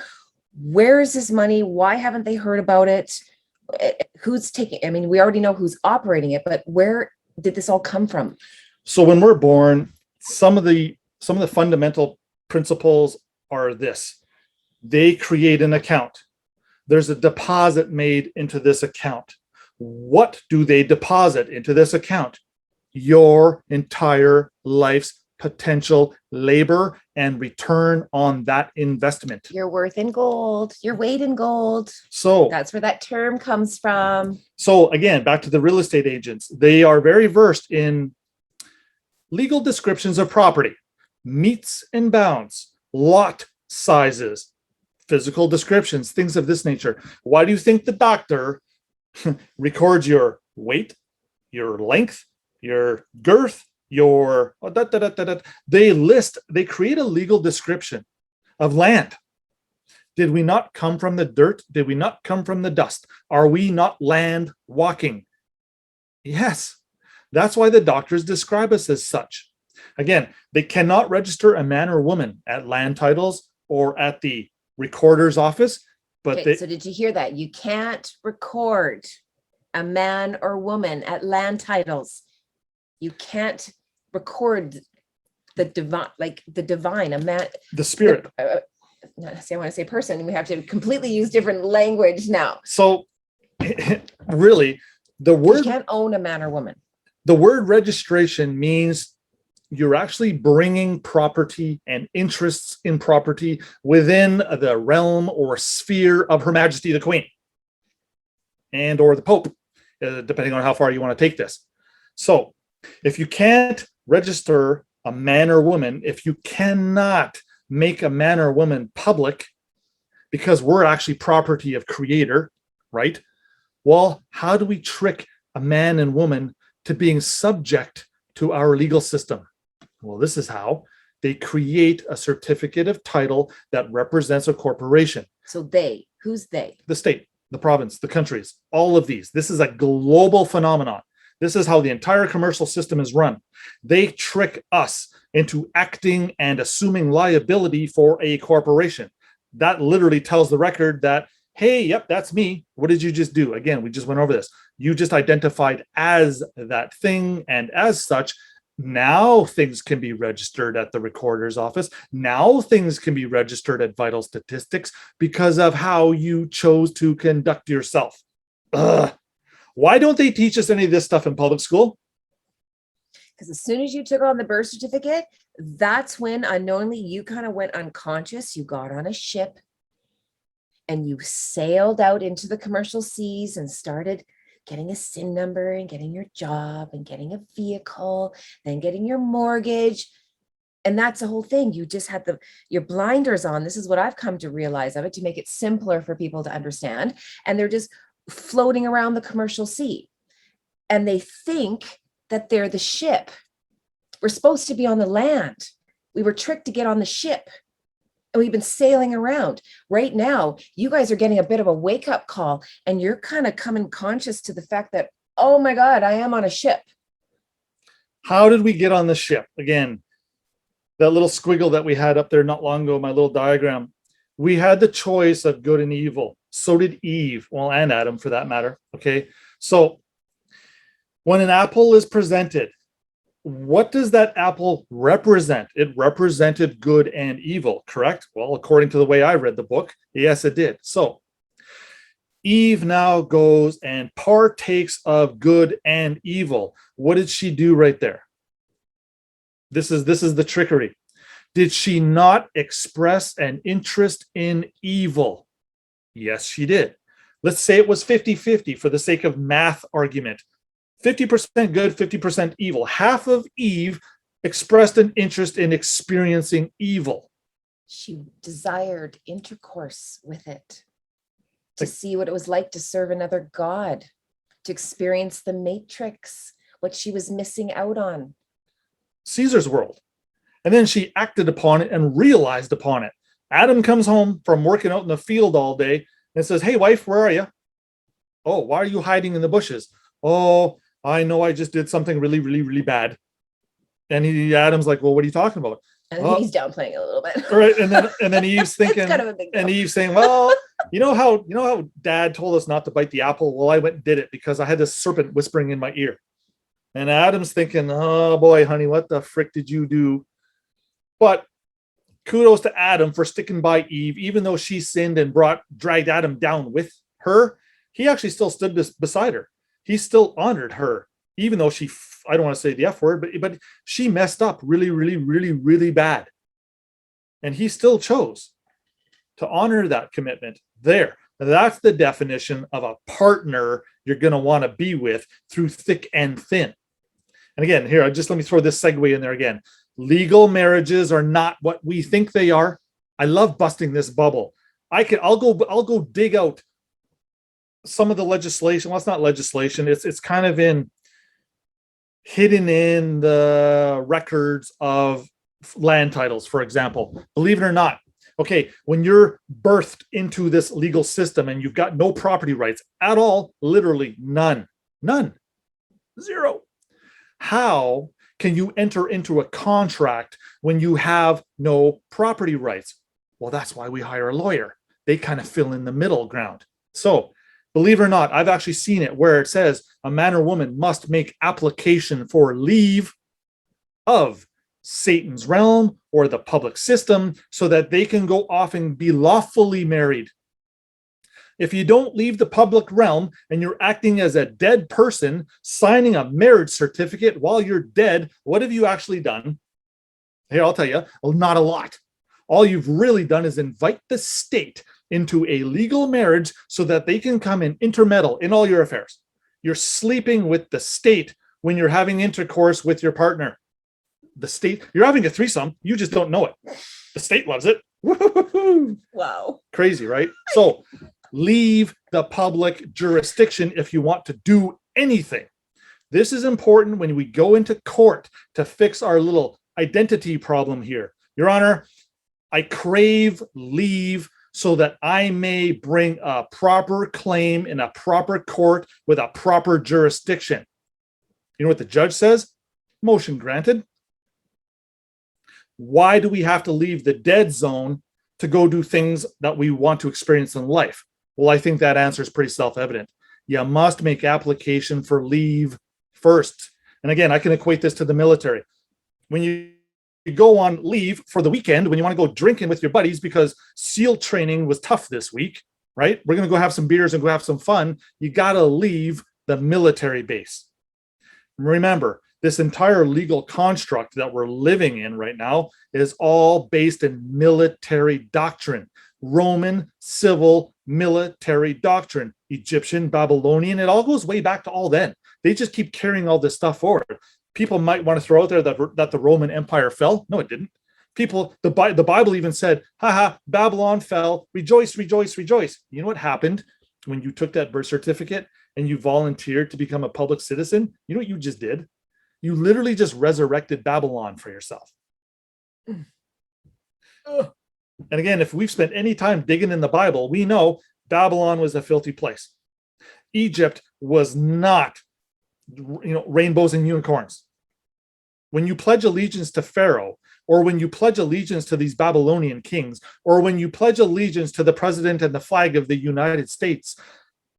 Where is this money? Why haven't they heard about it? Who's taking, we already know who's operating it, but where did this all come from? So when we're born, some of the fundamental principles are this. They create an account. There's a deposit made into this account. What do they deposit into this account? Your entire life's potential labor and return on that investment. Your worth in gold, your weight in gold. So that's where that term comes from. So again, back to the real estate agents. They are very versed in legal descriptions of property, meets and bounds, lot sizes, physical descriptions, things of this nature. Why do you think the doctor records your weight, your length, your girth, your they create a legal description of land. Did we not come from the dirt? Did we not come from the dust? Are we not land walking? Yes. That's why the doctors describe us as such. Again, they cannot register a man or woman at land titles or at the recorder's office. But okay, so did you hear that? You can't record a man or woman at land titles. You can't record the divine, a man, the spirit. I want to say person. We have to completely use different language now. So really, the word, you can't own a man or woman. The word registration means you're actually bringing property and interests in property within the realm or sphere of Her Majesty the Queen and or the Pope, depending on how far you want to take this. So if you can't register a man or woman, if you cannot make a man or woman public, because we're actually property of Creator, right? Well, how do we trick a man and woman to being subject to our legal system? Well, this is how. They create a certificate of title that represents a corporation. So they, who's they? The state, the province, the countries, all of these. This is a global phenomenon. This is how the entire commercial system is run. They trick us into acting and assuming liability for a corporation. That literally tells the record that, hey, yep, that's me. What did you just do? Again, we just went over this. You just identified as that thing, and as such, now things can be registered at the recorder's office. Now things can be registered at Vital Statistics because of how you chose to conduct yourself. Ugh. Why don't they teach us any of this stuff in public school? Because as soon as you took on the birth certificate, that's when unknowingly you kind of went unconscious. You got on a ship and you sailed out into the commercial seas and started getting a SIN number and getting your job and getting a vehicle, then getting your mortgage. And that's the whole thing. You just had your blinders on. This is what I've come to realize of it, to make it simpler for people to understand. And they're just floating around the commercial sea. And they think that they're the ship. We're supposed to be on the land. We were tricked to get on the ship. And we've been sailing around. Right now, you guys are getting a bit of a wake-up call, and you're kind of coming conscious to the fact that, oh my God, I am on a ship. How did we get on the ship? Again, that little squiggle that we had up there not long ago, my little diagram, we had the choice of good and evil. So did Eve, well, and Adam for that matter. Okay, so when an apple is presented, what does that apple represent? It represented good and evil, correct? Well, according to the way I read the book, yes, it did. So Eve now goes and partakes of good and evil. What did she do right there? This is the trickery. Did she not express an interest in evil? Yes, she did. Let's say it was 50-50 for the sake of math argument. 50% good, 50% evil. Half of Eve expressed an interest in experiencing evil. She desired intercourse with it, to see what it was like to serve another God, to experience the matrix, what she was missing out on. Caesar's world. And then she acted upon it and realized upon it. Adam comes home from working out in the field all day and says, hey, wife, where are you? Oh, why are you hiding in the bushes? Oh, I know I just did something really, really, really bad. And Adam's like, well, what are you talking about? And he's downplaying it a little bit. Right. And then Eve's thinking, kind of a big deal. And Eve's saying, well, you know how Dad told us not to bite the apple? Well, I went and did it because I had this serpent whispering in my ear. And Adam's thinking, oh boy, honey, what the frick did you do? But kudos to Adam for sticking by Eve, even though she sinned and dragged Adam down with her. He actually still stood beside her. He still honored her, even though I don't want to say the F word, but she messed up really, really, really, really bad. And he still chose to honor that commitment there. That's the definition of a partner you're going to want to be with through thick and thin. And again, here, just let me throw this segue in there again. Legal marriages are not what we think they are. I love busting this bubble. I'll go dig out some of the legislation. Well, it's not legislation. It's kind of hidden in the records of land titles, for example. Believe it or not. Okay, when you're birthed into this legal system and you've got no property rights at all, literally none, zero. How can you enter into a contract when you have no property rights? Well, that's why we hire a lawyer. They kind of fill in the middle ground. So, believe it or not, I've actually seen it where it says a man or woman must make application for leave of Satan's realm or the public system so that they can go off and be lawfully married. If you don't leave the public realm and you're acting as a dead person, signing a marriage certificate while you're dead, what have you actually done? Here, I'll tell you, well, not a lot. All you've really done is invite the state into a legal marriage so that they can come and intermeddle in all your affairs. You're sleeping with the state when you're having intercourse with your partner. The state, you're having a threesome, you just don't know it. The state loves it. Woo-hoo-hoo. Wow. Crazy, right? So Leave the public jurisdiction if you want to do anything. This is important when we go into court to fix our little identity problem here. Your Honor, I crave leave so that I may bring a proper claim in a proper court with a proper jurisdiction. You know what the judge says? Motion granted. Why do we have to leave the dead zone to go do things that we want to experience in life? Well, I think that answer is pretty self-evident. You must make application for leave first. And again, I can equate this to the military. When you go on leave for the weekend, when you want to go drinking with your buddies because SEAL training was tough this week, right? We're going to go have some beers and go have some fun. You got to leave the military base. Remember, this entire legal construct that we're living in right now is all based in military doctrine, Roman civil military doctrine, Egyptian, Babylonian. It all goes way back to all then. They just keep carrying all this stuff forward. People might want to throw out there that the Roman Empire fell. No, it didn't. The Bible even said, haha, Babylon fell, rejoice, rejoice, rejoice. You know what happened when you took that birth certificate and you volunteered to become a public citizen? You know what you just did? You literally just resurrected Babylon for yourself. And again, if we've spent any time digging in the Bible, we know Babylon was a filthy place. Egypt was not, rainbows and unicorns. When you pledge allegiance to Pharaoh, or when you pledge allegiance to these Babylonian kings, or when you pledge allegiance to the president and the flag of the United States,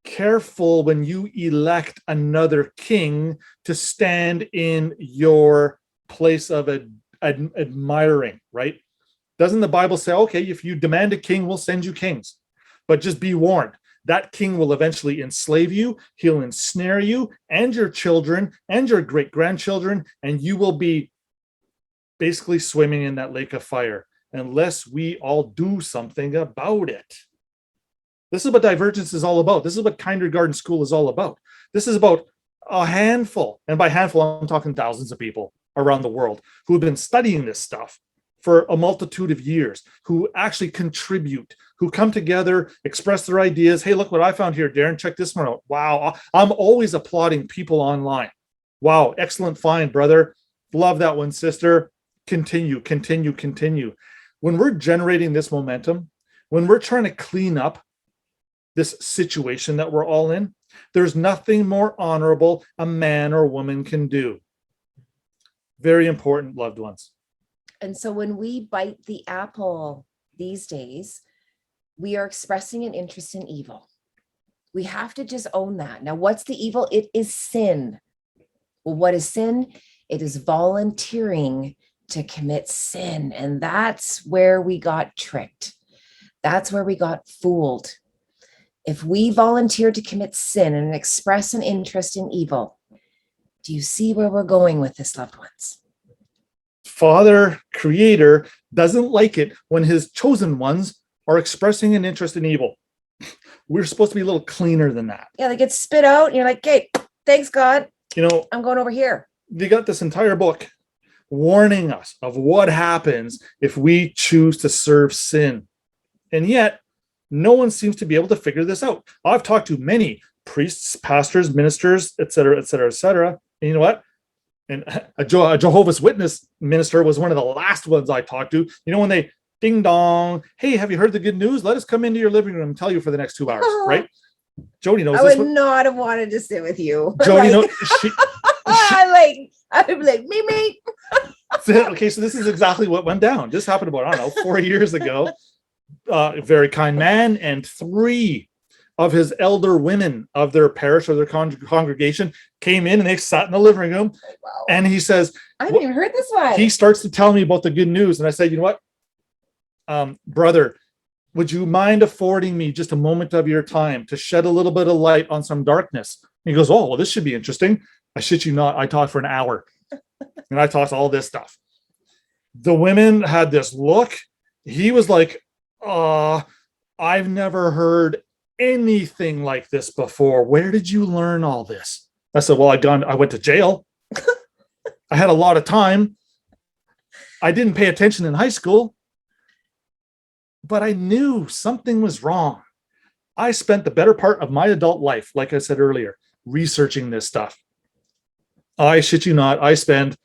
careful when you elect another king to stand in your place of admiring, right? Doesn't the Bible say, okay, if you demand a king, we'll send you kings, but just be warned, that king will eventually enslave you, he'll ensnare you and your children and your great-grandchildren, and you will be basically swimming in that lake of fire unless we all do something about it. This is what Divergence is all about. This is what KïnderGardën Schööl is all about. This is about a handful, and by handful, I'm talking thousands of people around the world who have been studying this stuff for a multitude of years, who actually contribute, who come together, express their ideas. Hey, look what I found here, Darren, check this one out. Wow, I'm always applauding people online. Wow, excellent find, brother. Love that one, sister. Continue, continue, continue. When we're generating this momentum, when we're trying to clean up this situation that we're all in, there's nothing more honorable a man or woman can do. Very important, loved ones. And so when we bite the apple these days, we are expressing an interest in evil. We have to just own that. Now, what's the evil? It is sin. Well, what is sin? It is volunteering to commit sin. And that's where we got tricked. That's where we got fooled. If we volunteer to commit sin and express an interest in evil, do you see where we're going with this, loved ones? Father, Creator, doesn't like it when his chosen ones are expressing an interest in evil. We're supposed to be a little cleaner than that. Yeah, they get spit out and you're like, okay, thanks, God. I'm going over here. They got this entire book warning us of what happens if we choose to serve sin. And yet, no one seems to be able to figure this out. I've talked to many priests, pastors, ministers, etc., etc., etc. And you know what? And a Jehovah's Witness minister was one of the last ones I talked to. When they ding dong, hey, have you heard the good news? Let us come into your living room and tell you for the next 2 hours, right? Jody knows this. I would not have wanted to sit with you. Jody knows. I'd be like, me. Okay, so this is exactly what went down. This happened about, 4 years ago. A very kind man and 3 of his elder women of their parish or their congregation came in and they sat in the living room. Wow. And he says, I haven't even heard this one. He starts to tell me about the good news. And I said, you know what, brother, would you mind affording me just a moment of your time to shed a little bit of light on some darkness? And he goes, oh, well, this should be interesting. I shit you not. I talked for an hour and I talked all this stuff. The women had this look. He was like, I've never heard anything like this before. Where did you learn all this? I said, well, I went to jail. I had a lot of time. I didn't pay attention in high school, but I knew something was wrong. I spent the better part of my adult life, like I said earlier, researching this stuff. I shit you not, I spend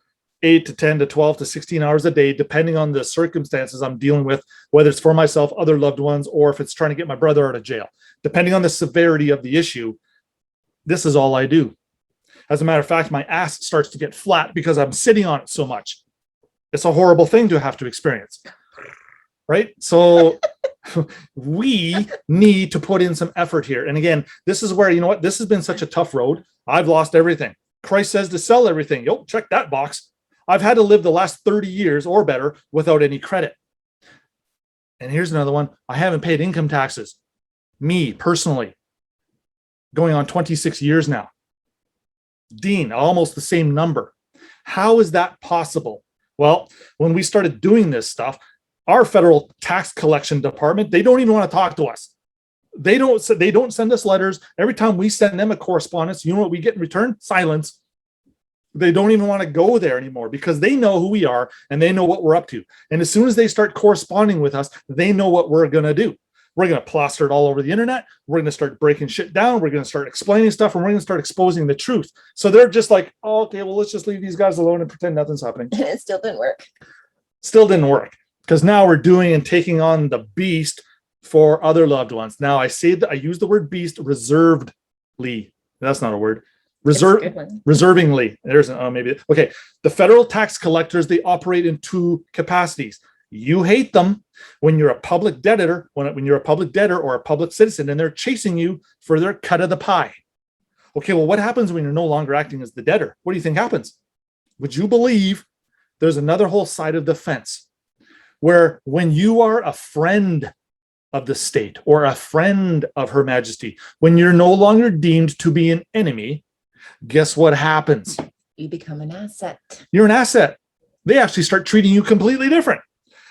8 to 10 to 12 to 16 hours a day, depending on the circumstances I'm dealing with, whether it's for myself, other loved ones, or if it's trying to get my brother out of jail. Depending on the severity of the issue, this is all I do. As a matter of fact, my ass starts to get flat because I'm sitting on it so much. It's a horrible thing to have to experience, right? So we need to put in some effort here. And again, this is where, you know what, this has been such a tough road. I've lost everything. Christ says to sell everything. Yo, check that box. I've had to live the last 30 years or better without any credit. And here's another one. I haven't paid income taxes. Me, personally, going on 26 years now. Dean, almost the same number. How is that possible? Well, when we started doing this stuff, our federal tax collection department, they don't even want to talk to us. They don't send us letters. Every time we send them a correspondence, you know what we get in return? Silence. They don't even want to go there anymore because they know who we are and they know what we're up to. And as soon as they start corresponding with us, they know what we're going to do. We're going to plaster it all over the internet. We're going to start breaking shit down. We're going to start explaining stuff, and we're going to start exposing the truth. So they're just like, oh, okay, well, let's just leave these guys alone and pretend nothing's happening. It still didn't work. Still didn't work because now we're doing and taking on the beast for other loved ones. Now I use the word beast reservedly. That's not a word. Reservingly. There's maybe. Okay. The federal tax collectors, they operate in two capacities. You hate them when you're a public debtor, when you're a public debtor or a public citizen, and they're chasing you for their cut of the pie. Okay, well, what happens when you're no longer acting as the debtor? What do you think happens? Would you believe there's another whole side of the fence where when you are a friend of the state or a friend of Her Majesty, when you're no longer deemed to be an enemy, guess what happens? You become an asset. You're an asset. They actually start treating you completely different.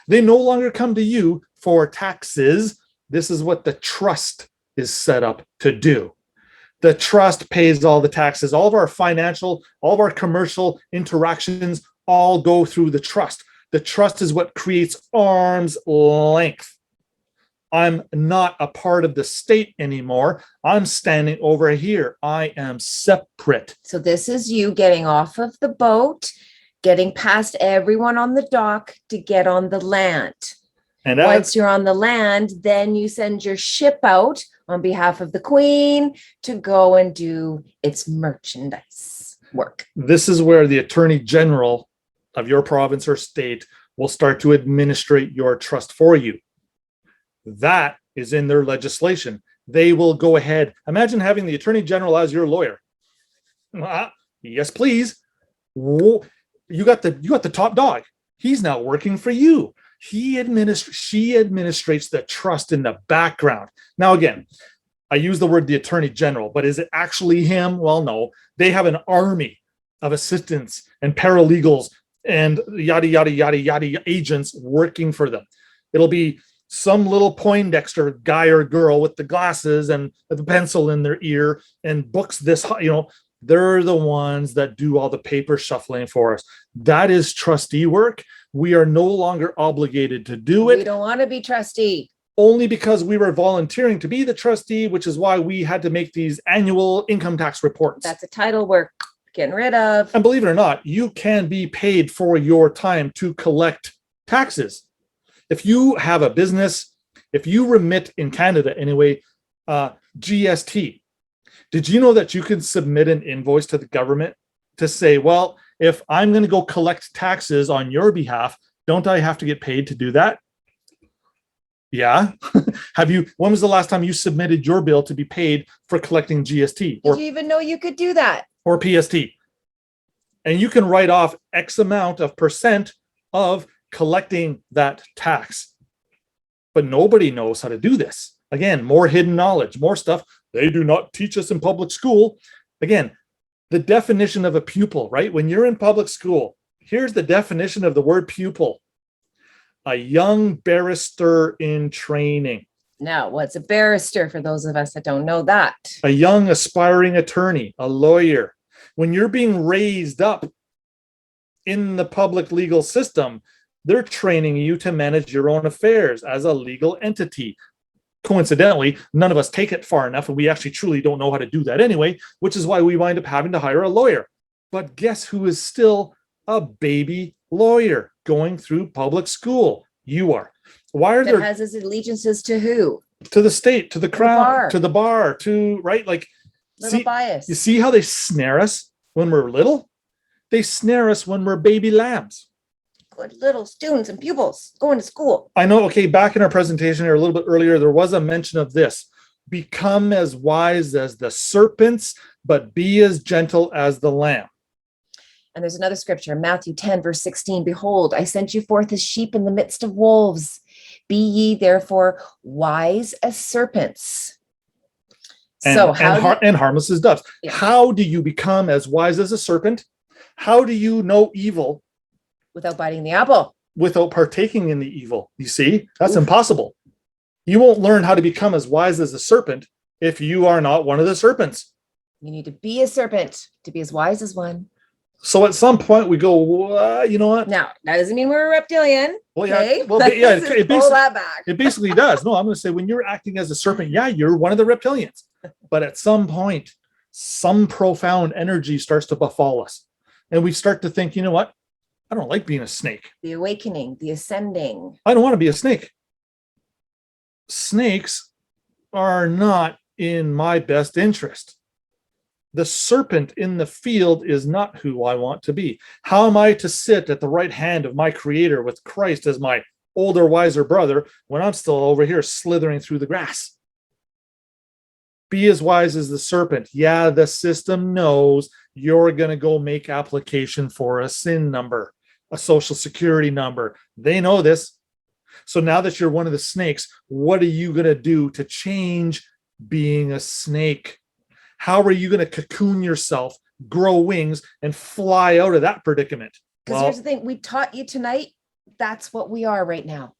They no longer come to you for taxes. This is what the trust is set up to do. The trust pays all the taxes. All of our financial, all of our commercial interactions all go through the trust. The trust is what creates arm's length. I'm not a part of the state anymore. I'm standing over here. I am separate. So this is you getting off of the boat, getting past everyone on the dock to get on the land. And once you're on the land, then you send your ship out on behalf of the Queen to go and do its merchandise work. This is where the Attorney General of your province or state will start to administrate your trust for you. That is in their legislation. They will go ahead. Imagine having the Attorney General as your lawyer. Yes, please. You got the top dog. He's now working for you. She administrates the trust in the background. Now, again, I use the word the Attorney General, but is it actually him? Well, no. They have an army of assistants and paralegals and yada, yada, yada, yada agents working for them. It'll be some little Poindexter guy or girl with the glasses and the pencil in their ear and books this, they're the ones that do all the paper shuffling for us. That is trustee work. We are no longer obligated to do it. We don't want to be trustee. Only because we were volunteering to be the trustee, which is why we had to make these annual income tax reports. That's a title we're getting rid of. And believe it or not, you can be paid for your time to collect taxes. If you have a business, if you remit in Canada anyway, GST, did you know that you can submit an invoice to the government to say, well, if I'm going to go collect taxes on your behalf, don't I have to get paid to do that? Yeah. When was the last time you submitted your bill to be paid for collecting GST? Did you even know you could do that? Or PST? And you can write off X amount of percent of collecting that tax. But nobody knows how to do this. Again, more hidden knowledge, more stuff they do not teach us in public school. Again, the definition of a pupil, right? When you're in public school, here's the definition of the word pupil. A young barrister in training. Now, what's a barrister for those of us that don't know that? A young aspiring attorney, a lawyer. When you're being raised up in the public legal system, they're training you to manage your own affairs as a legal entity. Coincidentally, none of us take it far enough, and we actually truly don't know how to do that anyway, which is why we wind up having to hire a lawyer. But guess who is still a baby lawyer going through public school? You are. Why are That there has his allegiances to who? to the state, to the crown, bar. to the bar, to right? Like, Little bias. you see how they snare us when we're little? They snare us when we're baby lambs. Good little students and pupils going to school. I know, okay, back in our presentation here a little bit earlier, there was a mention of this. Become as wise as the serpents, but be as gentle as the lamb. And there's another scripture, Matthew 10, verse 16. Behold, I sent you forth as sheep in the midst of wolves. Be ye therefore wise as serpents. And, so and harmless as doves. Yeah. How do you become as wise as a serpent? How do you know evil? Without biting the apple. Without partaking in the evil. You see, that's impossible. You won't learn how to become as wise as a serpent if you are not one of the serpents. You need to be a serpent to be as wise as one. So at some point we go, you know what? Now, that doesn't mean we're a reptilian. Well, okay? yeah, well, yeah, it pull that back. It basically does. No, I'm going to say when you're acting as a serpent, yeah, you're one of the reptilians. But at some point, some profound energy starts to befall us. And we start to think, you know what? I don't like being a snake. The awakening, the ascending. I don't want to be a snake. Snakes are not in my best interest. The serpent in the field is not who I want to be. How am I to sit at the right hand of my creator with Christ as my older, wiser brother when I'm still over here slithering through the grass? Be as wise as the serpent. Yeah, the system knows you're going to go make application for a SIN number, a social security number. They know this. So now that you're one of the snakes, what are you going to do to change being a snake? How are you going to cocoon yourself, grow wings, and fly out of that predicament? Because here's the thing, we taught you tonight, that's what we are right now.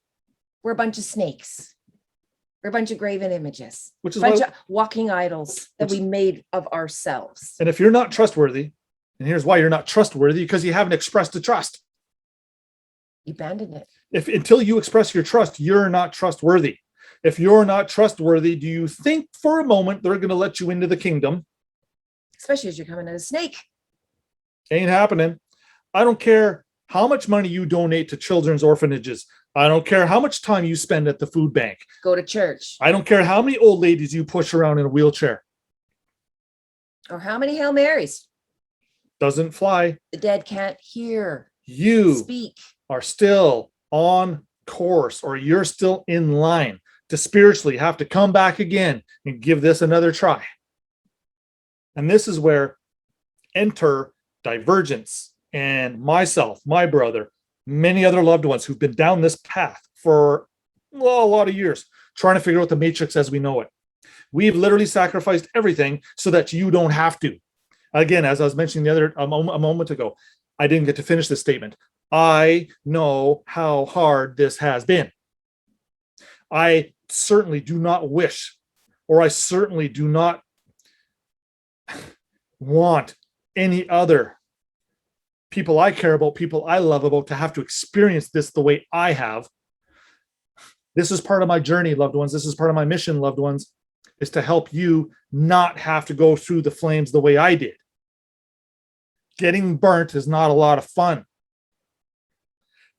We're a bunch of snakes. We're a bunch of graven images. Which is a bunch of walking idols that we made of ourselves. And if you're not trustworthy, and here's why you're not trustworthy, because you haven't expressed the trust. You abandoned it. If until you express your trust, you're not trustworthy. If you're not trustworthy, do you think for a moment they're going to let you into the kingdom? Especially as you're coming as a snake. Ain't happening. I don't care how much money you donate to children's orphanages. I don't care how much time you spend at the food bank. Go to church. I don't care how many old ladies you push around in a wheelchair. Or how many Hail Marys. Doesn't fly. The dead can't hear. You speak. Are still on course, or you're still in line to spiritually have to come back again and give this another try. And this is where enter divergence and myself, my brother, many other loved ones who've been down this path for a lot of years, trying to figure out the matrix as we know it. We've literally sacrificed everything so that you don't have to. Again, as I was mentioning a moment ago, I didn't get to finish this statement. I know how hard this has been. I certainly do not wish, or I certainly do not want any other people I care about, people I love about, to have to experience this the way I have. This is part of my journey, loved ones. This is part of my mission, loved ones, is to help you not have to go through the flames the way I did. Getting burnt is not a lot of fun.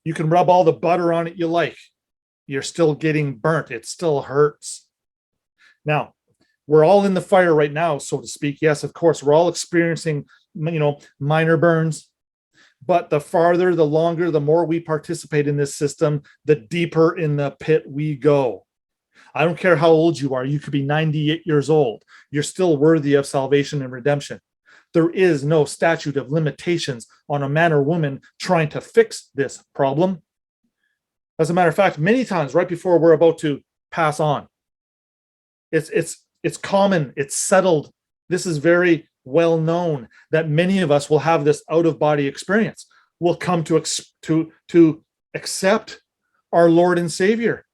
You can rub all the butter on it you like. You're still getting burnt. It still hurts. Now, we're all in the fire right now, so to speak. Yes, of course, we're all experiencing, minor burns. But the farther, the longer, the more we participate in this system, the deeper in the pit we go. I don't care how old you are. You could be 98 years old. You're still worthy of salvation and redemption. There is no statute of limitations on a man or woman trying to fix this problem. As a matter of fact, many times right before we're about to pass on, it's common, it's settled. This is very well known that many of us will have this out-of-body experience. We'll come to accept our Lord and Savior.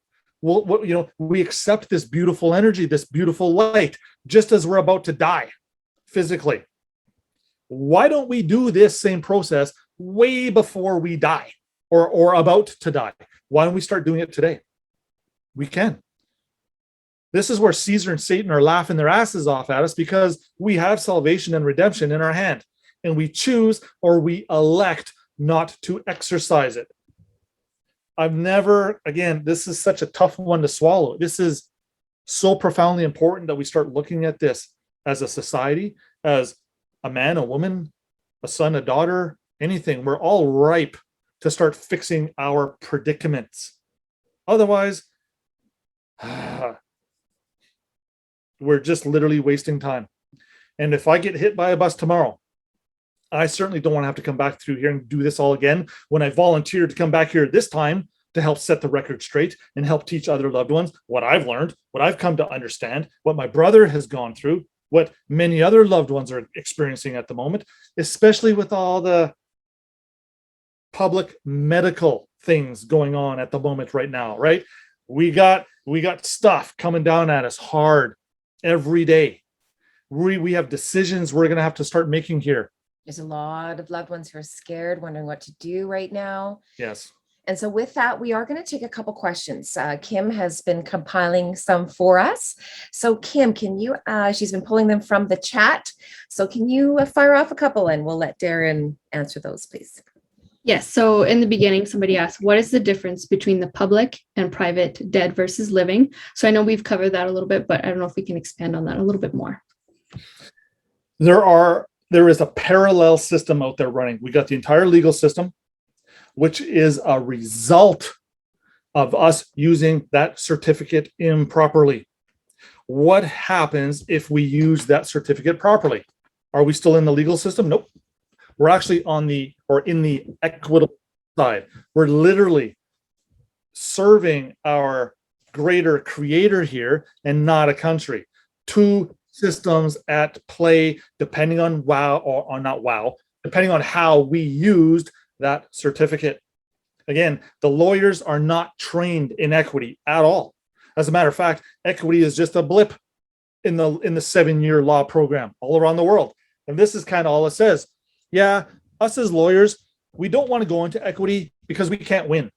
We accept this beautiful energy, this beautiful light, just as we're about to die physically. Why don't we do this same process way before we die or about to die? Why don't we start doing it today? We can. This is where Caesar and Satan are laughing their asses off at us, because we have salvation and redemption in our hand, and we choose or we elect not to exercise it. Again, this is such a tough one to swallow. This is so profoundly important that we start looking at this as a society, as a man, a woman, a son, a daughter, anything. We're all ripe to start fixing our predicaments. Otherwise, we're just literally wasting time. And if I get hit by a bus tomorrow, I certainly don't want to have to come back through here and do this all again when I volunteered to come back here this time to help set the record straight and help teach other loved ones what I've learned, what I've come to understand, what my brother has gone through, what many other loved ones are experiencing at the moment, especially with all the public medical things going on at the moment right now, right? We got stuff coming down at us hard every day. We have decisions we're going to have to start making here. There's a lot of loved ones who are scared, wondering what to do right now. Yes. And so with that, we are going to take a couple questions. Kim has been compiling some for us. So Kim, can you, she's been pulling them from the chat. So can you fire off a couple and we'll let Darren answer those, please. Yes. So in the beginning, somebody asked, what is the difference between the public and private dead versus living? So I know we've covered that a little bit, but I don't know if we can expand on that a little bit more. There is a parallel system out there running. We got the entire legal system, which is a result of us using that certificate improperly. What happens if we use that certificate properly? Are we still in the legal system? Nope. We're actually in the equitable side. We're literally serving our greater creator here and not a country. Two systems at play, depending on depending on how we used that certificate. Again, the lawyers are not trained in equity at all. As a matter of fact, equity is just a blip in the 7-year law program all around the world. And this is kind of all it says. Yeah, us as lawyers, we don't want to go into equity because we can't win.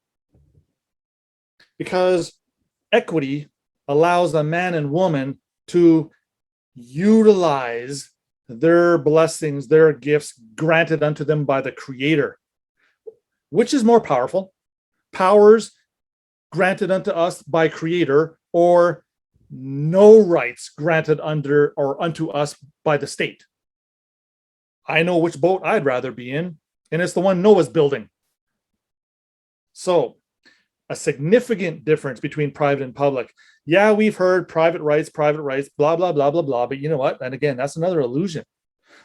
Because equity allows a man and woman to utilize their blessings, their gifts granted unto them by the Creator. Which is more powerful? Powers granted unto us by Creator, or no rights granted unto us by the state? I know which boat I'd rather be in, and it's the one Noah's building. So, a significant difference between private and public. Yeah, we've heard private rights, blah, blah, blah, blah, blah. But you know what? And again, that's another illusion.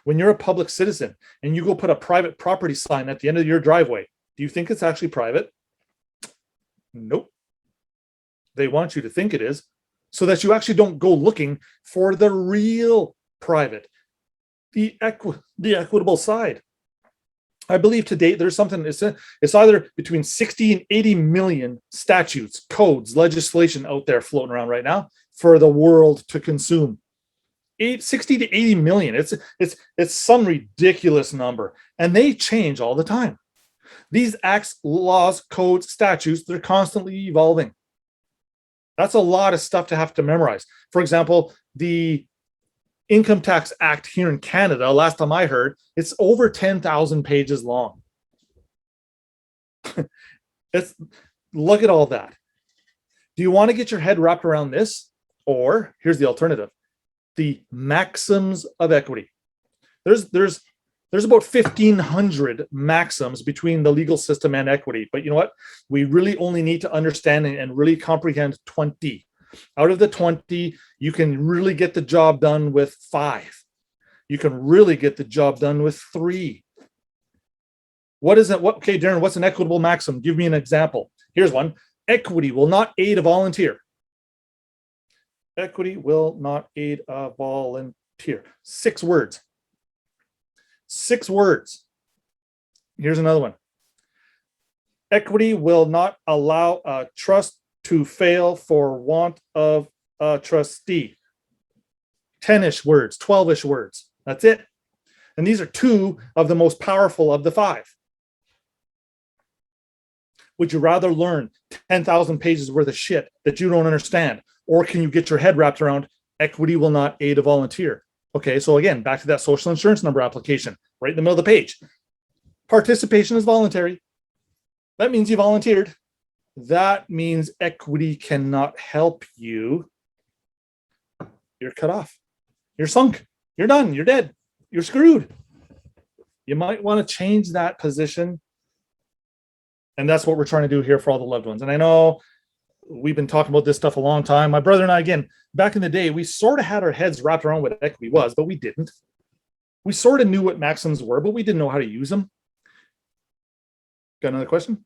When you're a public citizen and you go put a private property sign at the end of your driveway, do you think it's actually private? Nope. They want you to think it is, so that you actually don't go looking for the real private, the equitable side. I believe to date there's something, it's either between 60 and 80 million statutes, codes, legislation out there floating around right now for the world to consume. 60 to 80 million. It's some ridiculous number, and they change all the time. These acts, laws, codes, statutes, they're constantly evolving. That's a lot of stuff to have to memorize. For example, the Income Tax Act here in Canada, last time I heard, it's over 10,000 pages long. Look at all that. Do you want to get your head wrapped around this? Or here's the alternative, the maxims of equity. There's about 1,500 maxims between the legal system and equity. But you know what? We really only need to understand and really comprehend 20. Out of the 20, you can really get the job done with 5. You can really get the job done with 3. What is it? Okay, Darren, what's an equitable maxim? Give me an example. Here's one. Equity will not aid a volunteer. Equity will not aid a volunteer. 6 words. 6 words. Here's another one. Equity will not allow a trust to fail for want of a trustee. 10-ish words, 12-ish words. That's it. And these are 2 of the most powerful of the 5. Would you rather learn 10,000 pages worth of shit that you don't understand? Or can you get your head wrapped around equity will not aid a volunteer? Okay, so again, back to that social insurance number application, right in the middle of the page. Participation is voluntary. That means you volunteered. That means equity cannot help you. You're cut off. You're sunk. You're done. You're dead. You're screwed. You might want to change that position. And that's what we're trying to do here for all the loved ones. And I know we've been talking about this stuff a long time. My brother and I, again, back in the day, we sort of had our heads wrapped around what equity was, but we didn't. We sort of knew what maxims were, but we didn't know how to use them. Got another question?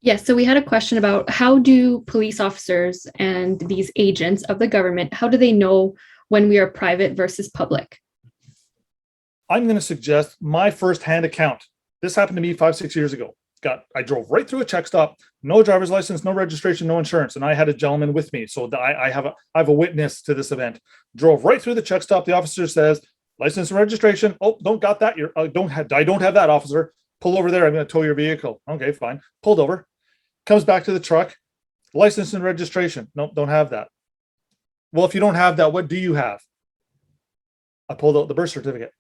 Yes, so we had a question about how do police officers and these agents of the government, how do they know when we are private versus public? I'm going to suggest my first-hand account. This happened to me 5-6 years ago. I drove right through a check stop, no driver's license, no registration, no insurance, and I had a gentleman with me, so I have a witness to this event. Drove right through the check stop. The officer says, "License and registration." "Oh, don't got that. I don't have that, officer. Pull over there. I'm going to tow your vehicle." "Okay, fine." Pulled over. Comes back to the truck. "License and registration." "Nope, don't have that." "Well, if you don't have that, what do you have?" I pulled out the birth certificate.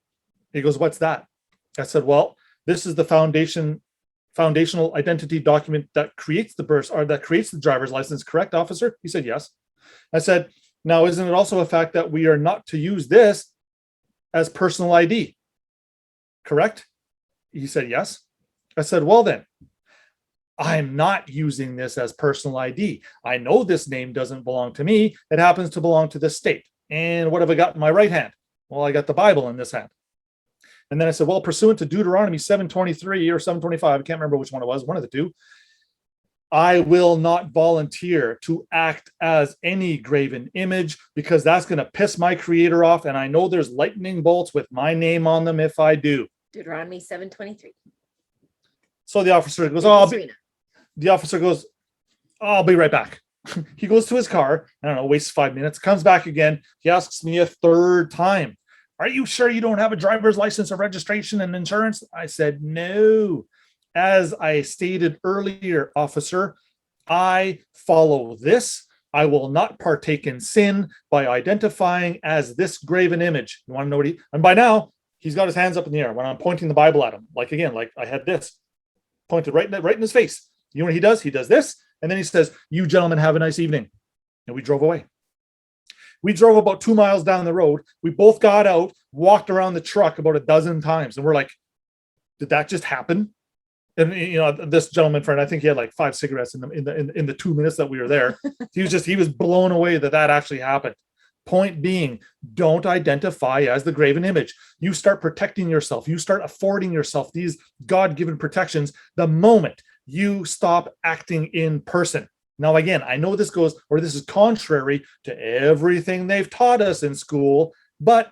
He goes, "What's that?" I said, "Well, this is the foundational identity document that creates the birth, or that creates the driver's license, correct, officer?" He said, "Yes." I said, "Now, isn't it also a fact that we are not to use this as personal ID, correct?" He said, "Yes." I said, "Well then, I'm not using this as personal ID. I know this name doesn't belong to me. It happens to belong to the state. And what have I got in my right hand?" "Well, I got the Bible in this hand." And then I said, "Well, pursuant to Deuteronomy 7:23 or 7:25, I can't remember which one it was, one of the two, I will not volunteer to act as any graven image because that's going to piss my creator off. And I know there's lightning bolts with my name on them if I do." Deuteronomy 7:23. So the officer goes, "I'll be right back." He goes to his car, I don't know, wastes 5 minutes, comes back again. He asks me a third time, "Are you sure you don't have a driver's license or registration and insurance?" I said, "No. As I stated earlier, officer, I follow this. I will not partake in sin by identifying as this graven image." You want to know what and by now, he's got his hands up in the air when I'm pointing the Bible at him. Like I had this pointed right in his face. You know what he does? He does this, and then he says, "You gentlemen have a nice evening." And we drove away. We drove about 2 miles down the road. We both got out, walked around the truck about a dozen times, and we're like, "Did that just happen?" And this gentleman friend, I think he had like 5 cigarettes in the 2 minutes that we were there. He was blown away that actually happened. Point being, don't identify as the graven image. You start protecting yourself. You start affording yourself these God-given protections the moment you stop acting in person. Now, again, I know this is contrary to everything they've taught us in school, but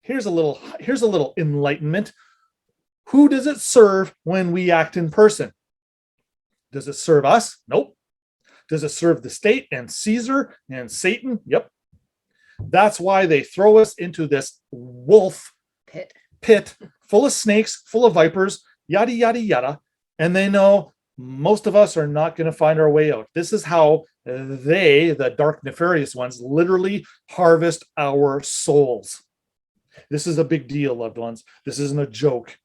here's a little enlightenment. Who does it serve when we act in person? Does it serve us? Nope. Does it serve the state and Caesar and Satan? Yep. That's why they throw us into this wolf pit full of snakes, full of vipers, yada, yada, yada. And they know most of us are not going to find our way out. This is how they, the dark, nefarious ones, literally harvest our souls. This is a big deal, loved ones. This isn't a joke.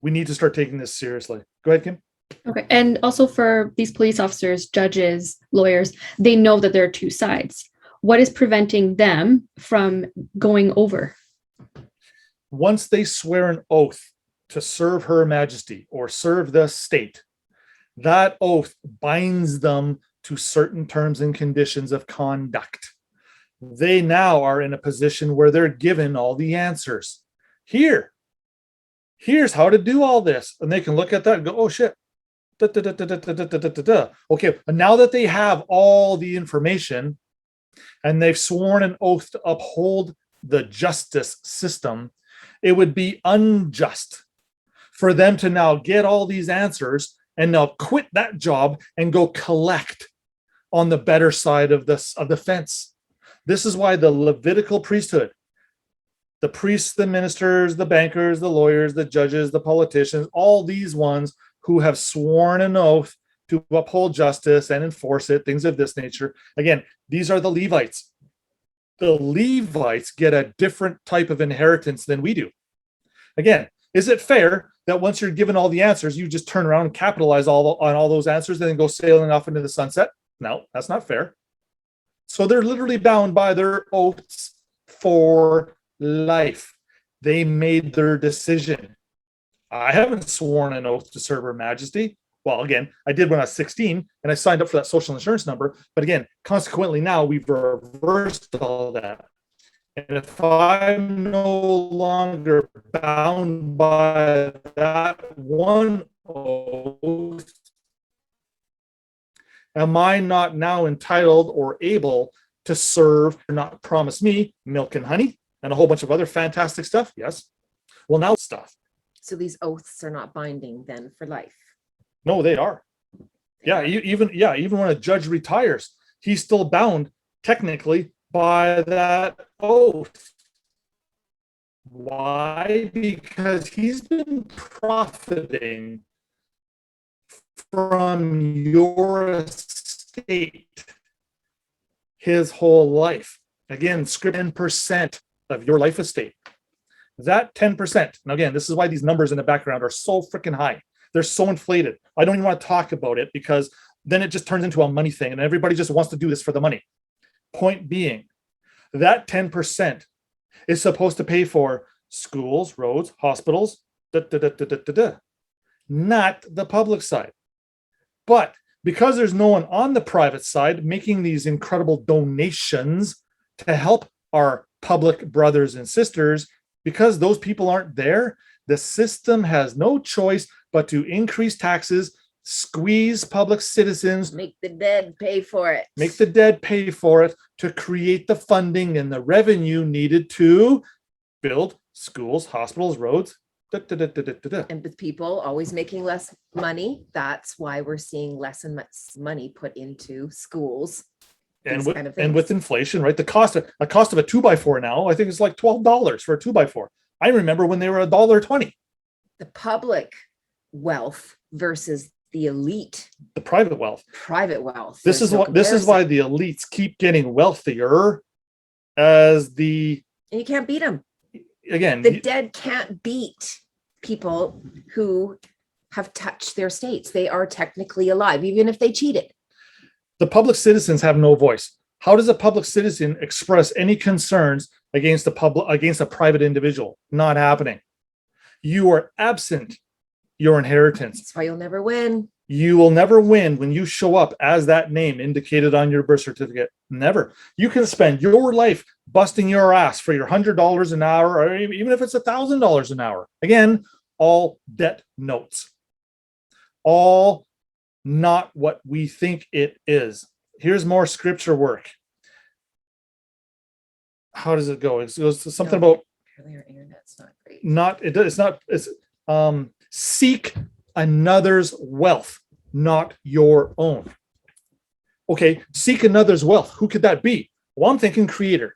We need to start taking this seriously. Go ahead, Kim. Okay. And also for these police officers, judges, lawyers, they know that there are two sides. What is preventing them from going over? Once they swear an oath to serve Her Majesty or serve the state, that oath binds them to certain terms and conditions of conduct. They now are in a position where they're given all the answers. Here's how to do all this. And they can look at that and go, "Oh shit. Da, da, da, da, da, da, da, da, da." Okay, and now that they have all the information and they've sworn an oath to uphold the justice system, it would be unjust for them to now get all these answers and now quit that job and go collect on the better side of the fence. This is why the Levitical priesthood, the priests, the ministers, the bankers, the lawyers, the judges, the politicians, all these ones who have sworn an oath to uphold justice and enforce it, things of this nature. Again, these are the Levites. The Levites get a different type of inheritance than we do. Again, is it fair that once you're given all the answers, you just turn around and capitalize on all those answers and then go sailing off into the sunset? No, that's not fair. So they're literally bound by their oaths for life. They made their decision. I haven't sworn an oath to serve Her Majesty. Well, again, I did when I was 16 and I signed up for that social insurance number. But again, consequently, now we've reversed all that. And if I'm no longer bound by that one oath, am I not now entitled or able to serve or not promise me milk and honey and a whole bunch of other fantastic stuff? Yes. Well, now stuff. So these oaths are not binding then for life. No, they are. Even when a judge retires, he's still bound technically by that oath. Why? Because he's been profiting from your estate his whole life. Again, script 10% of your life estate. That 10%. Now, again, this is why these numbers in the background are so freaking high. They're so inflated. I don't even want to talk about it because then it just turns into a money thing and everybody just wants to do this for the money. Point being, that 10% is supposed to pay for schools, roads, hospitals, not the public side. But because there's no one on the private side making these incredible donations to help our public brothers and sisters, because those people aren't there, the system has no choice but to increase taxes, squeeze public citizens, make the dead pay for it. Make the dead pay for it to create the funding and the revenue needed to build schools, hospitals, roads. And with people always making less money, that's why we're seeing less and less money put into schools. And with inflation, right? The cost of a 2x4 now, I think it's like $12 for a 2x4. I remember when they were $1.20. The public wealth versus the elite, the private wealth. This is why the elites keep getting wealthier as the. And you can't beat them. Again, the dead can't beat people who have touched their states. They are technically alive, even if they cheated. The public citizens have no voice. How does a public citizen express any concerns against a private individual? Not happening. You are absent your inheritance. That's why you'll never win. You will never win when you show up as that name indicated on your birth certificate. Never. You can spend your life busting your ass for your $100 an hour, or even if it's $1,000 an hour. Again, all debt notes. All not what we think it is. Here's more scripture work. How does it go? It goes to something about. Your internet's not great. It's seek another's wealth, not your own. Okay, seek another's wealth. Who could that be? Well, I'm thinking Creator.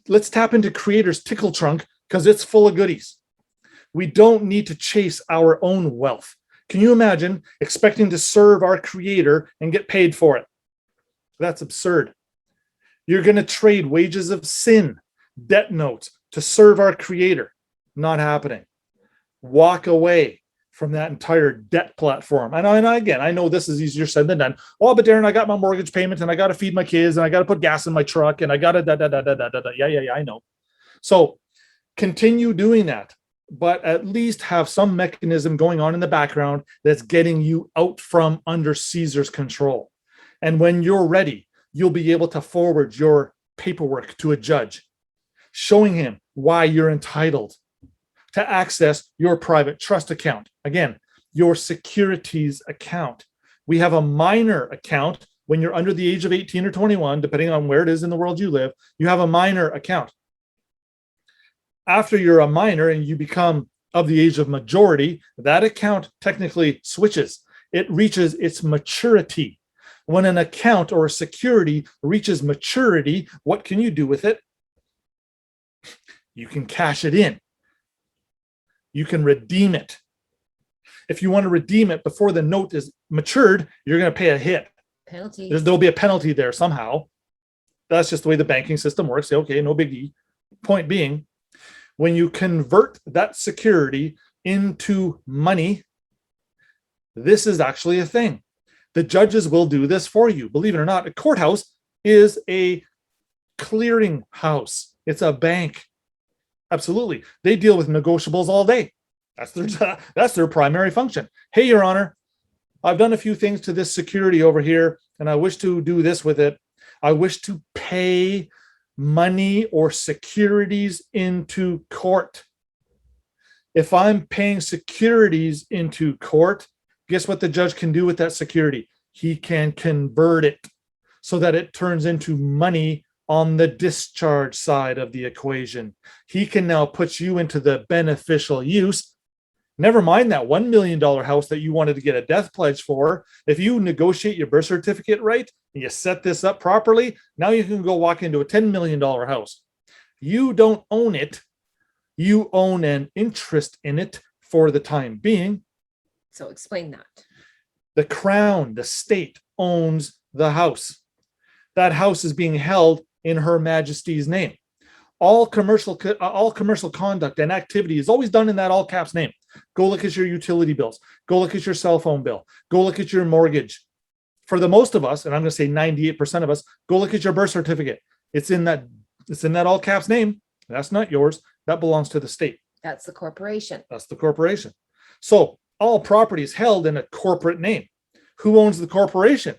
Let's tap into Creator's tickle trunk because it's full of goodies. We don't need to chase our own wealth. Can you imagine expecting to serve our Creator and get paid for it? That's absurd. You're going to trade wages of sin, debt notes, to serve our Creator. Not happening. Walk away from that entire debt platform. And again, I know this is easier said than done. Oh, but Darren, I got my mortgage payment and I got to feed my kids and I got to put gas in my truck and I got to Yeah, I know. So continue doing that, but at least have some mechanism going on in the background that's getting you out from under Caesar's control. And when you're ready, you'll be able to forward your paperwork to a judge, showing him why you're entitled to access your private trust account. Again, your securities account. We have a minor account when you're under the age of 18 or 21, depending on where it is in the world you live. You have a minor account. After you're a minor and you become of the age of majority, that account technically switches. It reaches its maturity. When an account or a security reaches maturity, what can you do with it? You can cash it in. You can redeem it. If you want to redeem it before the note is matured, you're going to pay a hit. Penalty. There'll be a penalty there somehow. That's just the way the banking system works. Okay, no biggie. Point being, when you convert that security into money, this is actually a thing. The judges will do this for you. Believe it or not, a courthouse is a clearing house. It's a bank. Absolutely. They deal with negotiables all day. That's their primary function. Hey, Your Honor, I've done a few things to this security over here, and I wish to do this with it. I wish to pay money or securities into court. If I'm paying securities into court, guess what the judge can do with that security? He can convert it so that it turns into money on the discharge side of the equation. He can now put you into the beneficial use. Never mind that $1 million house that you wanted to get a death pledge for. If you negotiate your birth certificate right and you set this up properly, now you can go walk into a $10 million house. You don't own it. You own an interest in it for the time being. So explain that. The crown, the state, owns the house. That house is being held in Her Majesty's name. All commercial conduct and activity is always done in that all caps name. Go look at your utility bills. Go look at your cell phone bill. Go look at your mortgage. For the most of us, and I'm going to say 98% of us, go look at your birth certificate. It's in that all caps name. That's not yours. That belongs to the state. That's the corporation. That's the corporation. So all property is held in a corporate name. Who owns the corporation?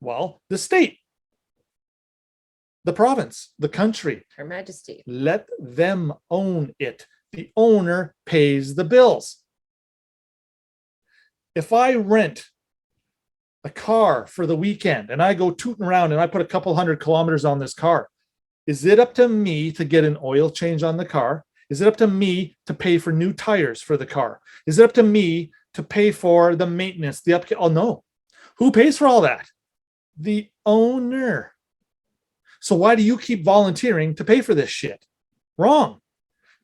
Well, the state, the province, the country. Her Majesty. Let them own it. The owner pays the bills. If I rent a car for the weekend and I go tooting around and I put a couple 100 kilometers on this car, is it up to me to get an oil change on the car? Is it up to me to pay for new tires for the car? Is it up to me to pay for the maintenance, the upkeep? Oh, no. Who pays for all that? The owner. So why do you keep volunteering to pay for this shit? Wrong.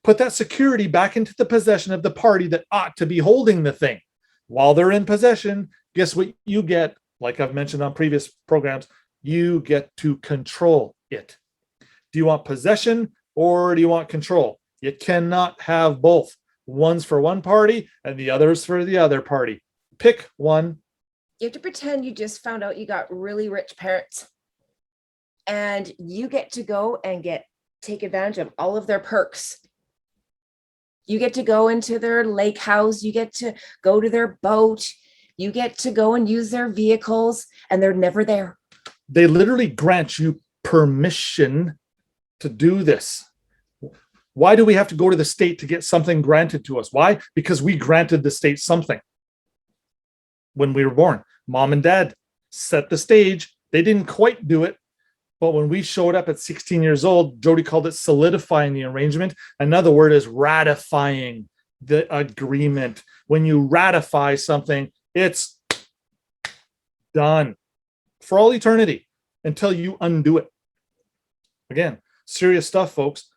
Put that security back into the possession of the party that ought to be holding the thing. While they're in possession, guess what you get? Like I've mentioned on previous programs, you get to control it. Do you want possession or do you want control? You cannot have both. One's for one party and the other's for the other party. Pick one. You have to pretend you just found out you got really rich parents and you get to go and take advantage of all of their perks. You get to go into their lake house. You get to go to their boat. You get to go and use their vehicles, and they're never there. They literally grant you permission to do this. Why do we have to go to the state to get something granted to us? Why? Because we granted the state something when we were born. Mom and dad set the stage. They didn't quite do it. But when we showed up at 16 years old, Jody called it solidifying the arrangement. Another word is ratifying the agreement. When you ratify something, it's done for all eternity until you undo it. Again, serious stuff, folks.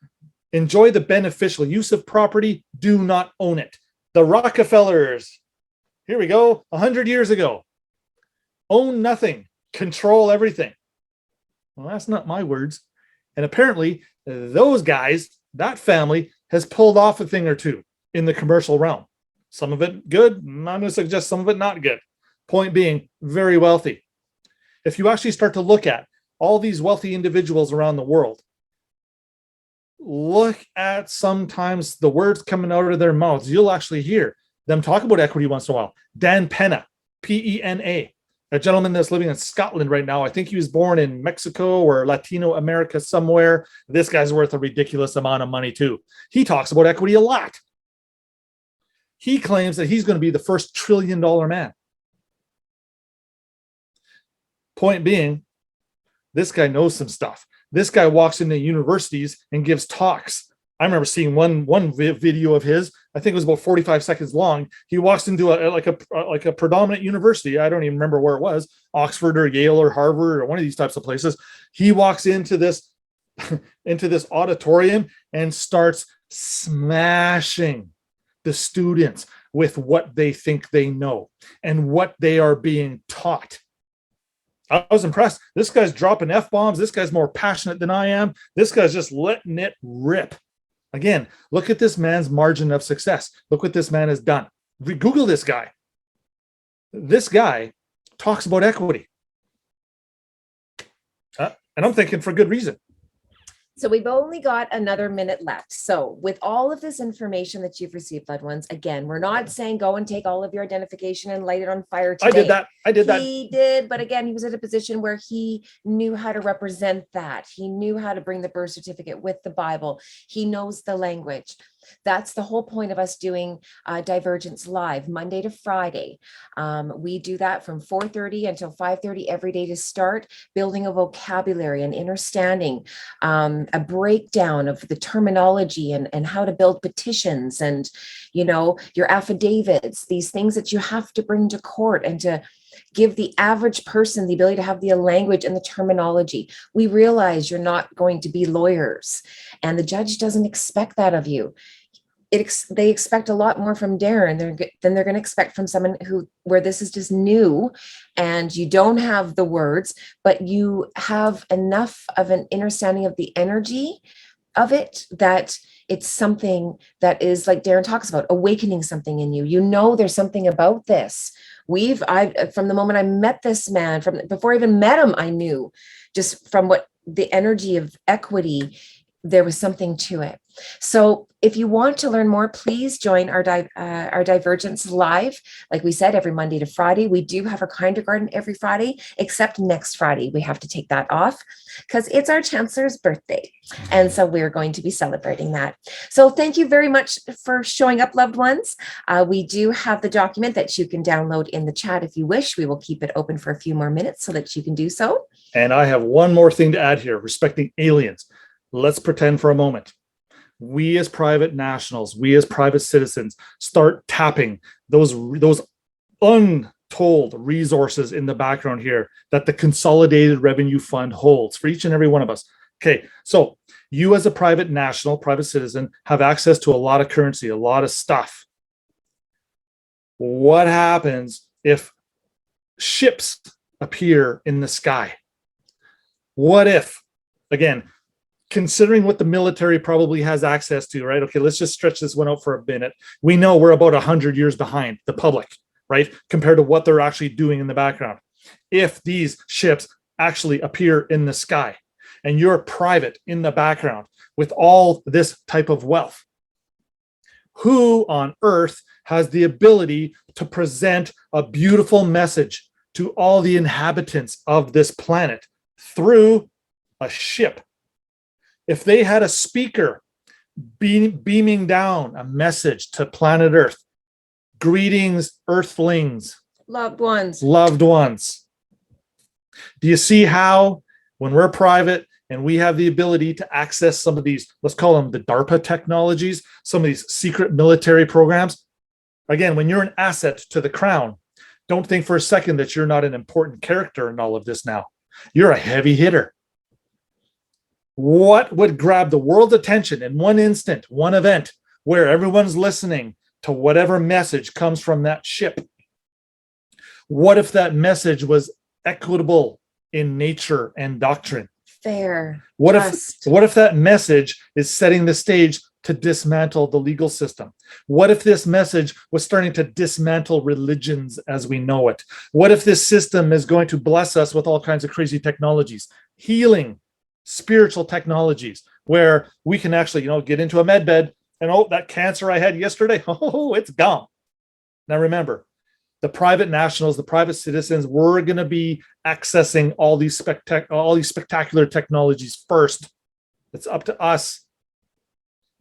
Enjoy the beneficial use of property. Do not own it. The Rockefellers, here we go, 100 years ago. Own nothing, control everything. Well, that's not my words. And apparently those guys, that family, has pulled off a thing or two in the commercial realm. Some of it good. I'm going to suggest some of it not good. Point being, very wealthy. If you actually start to look at all these wealthy individuals around the world, look at sometimes the words coming out of their mouths. You'll actually hear them talk about equity once in a while. Dan Pena, P-E-N-A. A gentleman that's living in Scotland right now. I think he was born in Mexico or Latino America somewhere. This guy's worth a ridiculous amount of money too. He talks about equity a lot. He claims that he's going to be the first $1 trillion man. Point being, this guy knows some stuff. This guy walks into universities and gives talks. I remember seeing one video of his. I think it was about 45 seconds long. He walks into a predominant university. I don't even remember where it was, Oxford or Yale or Harvard or one of these types of places. He walks into this auditorium and starts smashing the students with what they think they know and what they are being taught. I was impressed. This guy's dropping F-bombs. This guy's more passionate than I am. This guy's just letting it rip. Again, look at this man's margin of success. Look what this man has done. Google this guy. This guy talks about equity. And I'm thinking for good reason. So we've only got another minute left. So with all of this information that you've received, loved ones, again, we're not saying go and take all of your identification and light it on fire today. I did that. He did, but again, he was at a position where he knew how to represent that. He knew how to bring the birth certificate with the Bible. He knows the language. That's the whole point of us doing Divergence Live, Monday to Friday. We do that from 4:30 until 5:30 every day to start building a vocabulary and understanding, a breakdown of the terminology and how to build petitions and, you know, your affidavits, these things that you have to bring to court and to give the average person the ability to have the language and the terminology. We realize you're not going to be lawyers, and the judge doesn't expect that of you. They expect a lot more from Darren than they're going to expect from someone where this is just new and you don't have the words, but you have enough of an understanding of the energy of it that it's something that is, like Darren talks about, awakening something in you. You know, there's something about this. From the moment I met this man, from before I even met him, I knew just from what the energy of equity, there was something to it. So if you want to learn more, please join our Divergence Live. Like we said, every Monday to Friday. We do have our kindergarten every Friday, except next Friday. We have to take that off because it's our chancellor's birthday. And so we're going to be celebrating that. So thank you very much for showing up, loved ones. We do have the document that you can download in the chat if you wish. We will keep it open for a few more minutes so that you can do so. And I have one more thing to add here, respecting aliens. Let's pretend for a moment. We as private nationals, we as private citizens start tapping those untold resources in the background here that the Consolidated Revenue Fund holds for each and every one of us. Okay, so you as a private national, private citizen, have access to a lot of currency, a lot of stuff. What happens if ships appear in the sky? What if, again, considering what the military probably has access to, right? Okay, let's just stretch this one out for a minute. We know we're about 100 years behind the public, right? Compared to what they're actually doing in the background. If these ships actually appear in the sky and you're private in the background with all this type of wealth, who on earth has the ability to present a beautiful message to all the inhabitants of this planet through a ship? If they had a speaker beaming down a message to planet Earth, greetings, Earthlings, loved ones. Do you see how when we're private and we have the ability to access some of these, let's call them the DARPA technologies, some of these secret military programs? Again, when you're an asset to the crown, don't think for a second that you're not an important character in all of this now. You're a heavy hitter. What would grab the world's attention in one instant, one event, where everyone's listening to whatever message comes from that ship? What if that message was equitable in nature and doctrine? Fair. What if that message is setting the stage to dismantle the legal system? What if this message was starting to dismantle religions as we know it? What if this system is going to bless us with all kinds of crazy technologies, healing, spiritual technologies, where we can actually, get into a med bed and, oh, that cancer I had yesterday, oh, it's gone. Now remember, the private nationals, the private citizens, we're going to be accessing all these spectacular technologies first. It's up to us.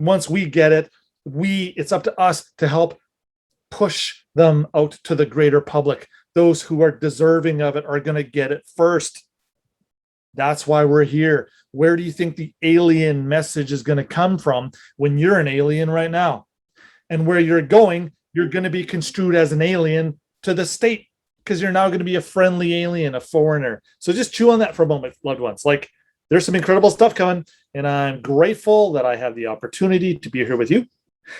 Once we get it, it's up to us to help push them out to the greater public. Those who are deserving of it are going to get it first. That's why we're here. Where do you think the alien message is going to come from when you're an alien right now? And where you're going, you're going to be construed as an alien to the state because you're now going to be a friendly alien, a foreigner. So just chew on that for a moment, loved ones. Like, there's some incredible stuff coming, and I'm grateful that I have the opportunity to be here with you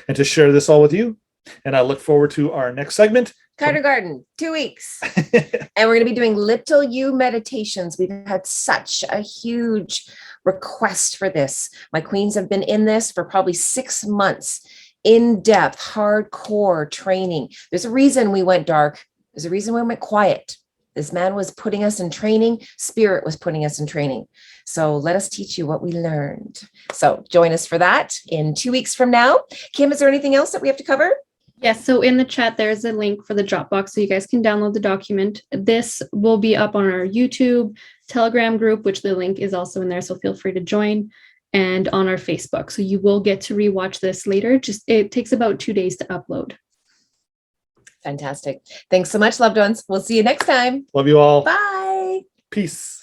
and to share this all with you. And I look forward to our next segment. Kindergarten, 2 weeks. And we're going to be doing little U meditations. We've had such a huge request for this. My queens have been in this for probably 6 months, in-depth, hardcore training. There's a reason we went dark. There's a reason we went quiet. This man was putting us in training. Spirit was putting us in training. So let us teach you what we learned. So join us for that in 2 weeks from now. Kim, is there anything else that we have to cover? Yes, so in the chat, there's a link for the Dropbox so you guys can download the document. This will be up on our YouTube, Telegram group, which the link is also in there, so feel free to join, and on our Facebook. So you will get to rewatch this later. Just it takes about 2 days to upload. Fantastic. Thanks so much, loved ones. We'll see you next time. Love you all. Bye. Peace.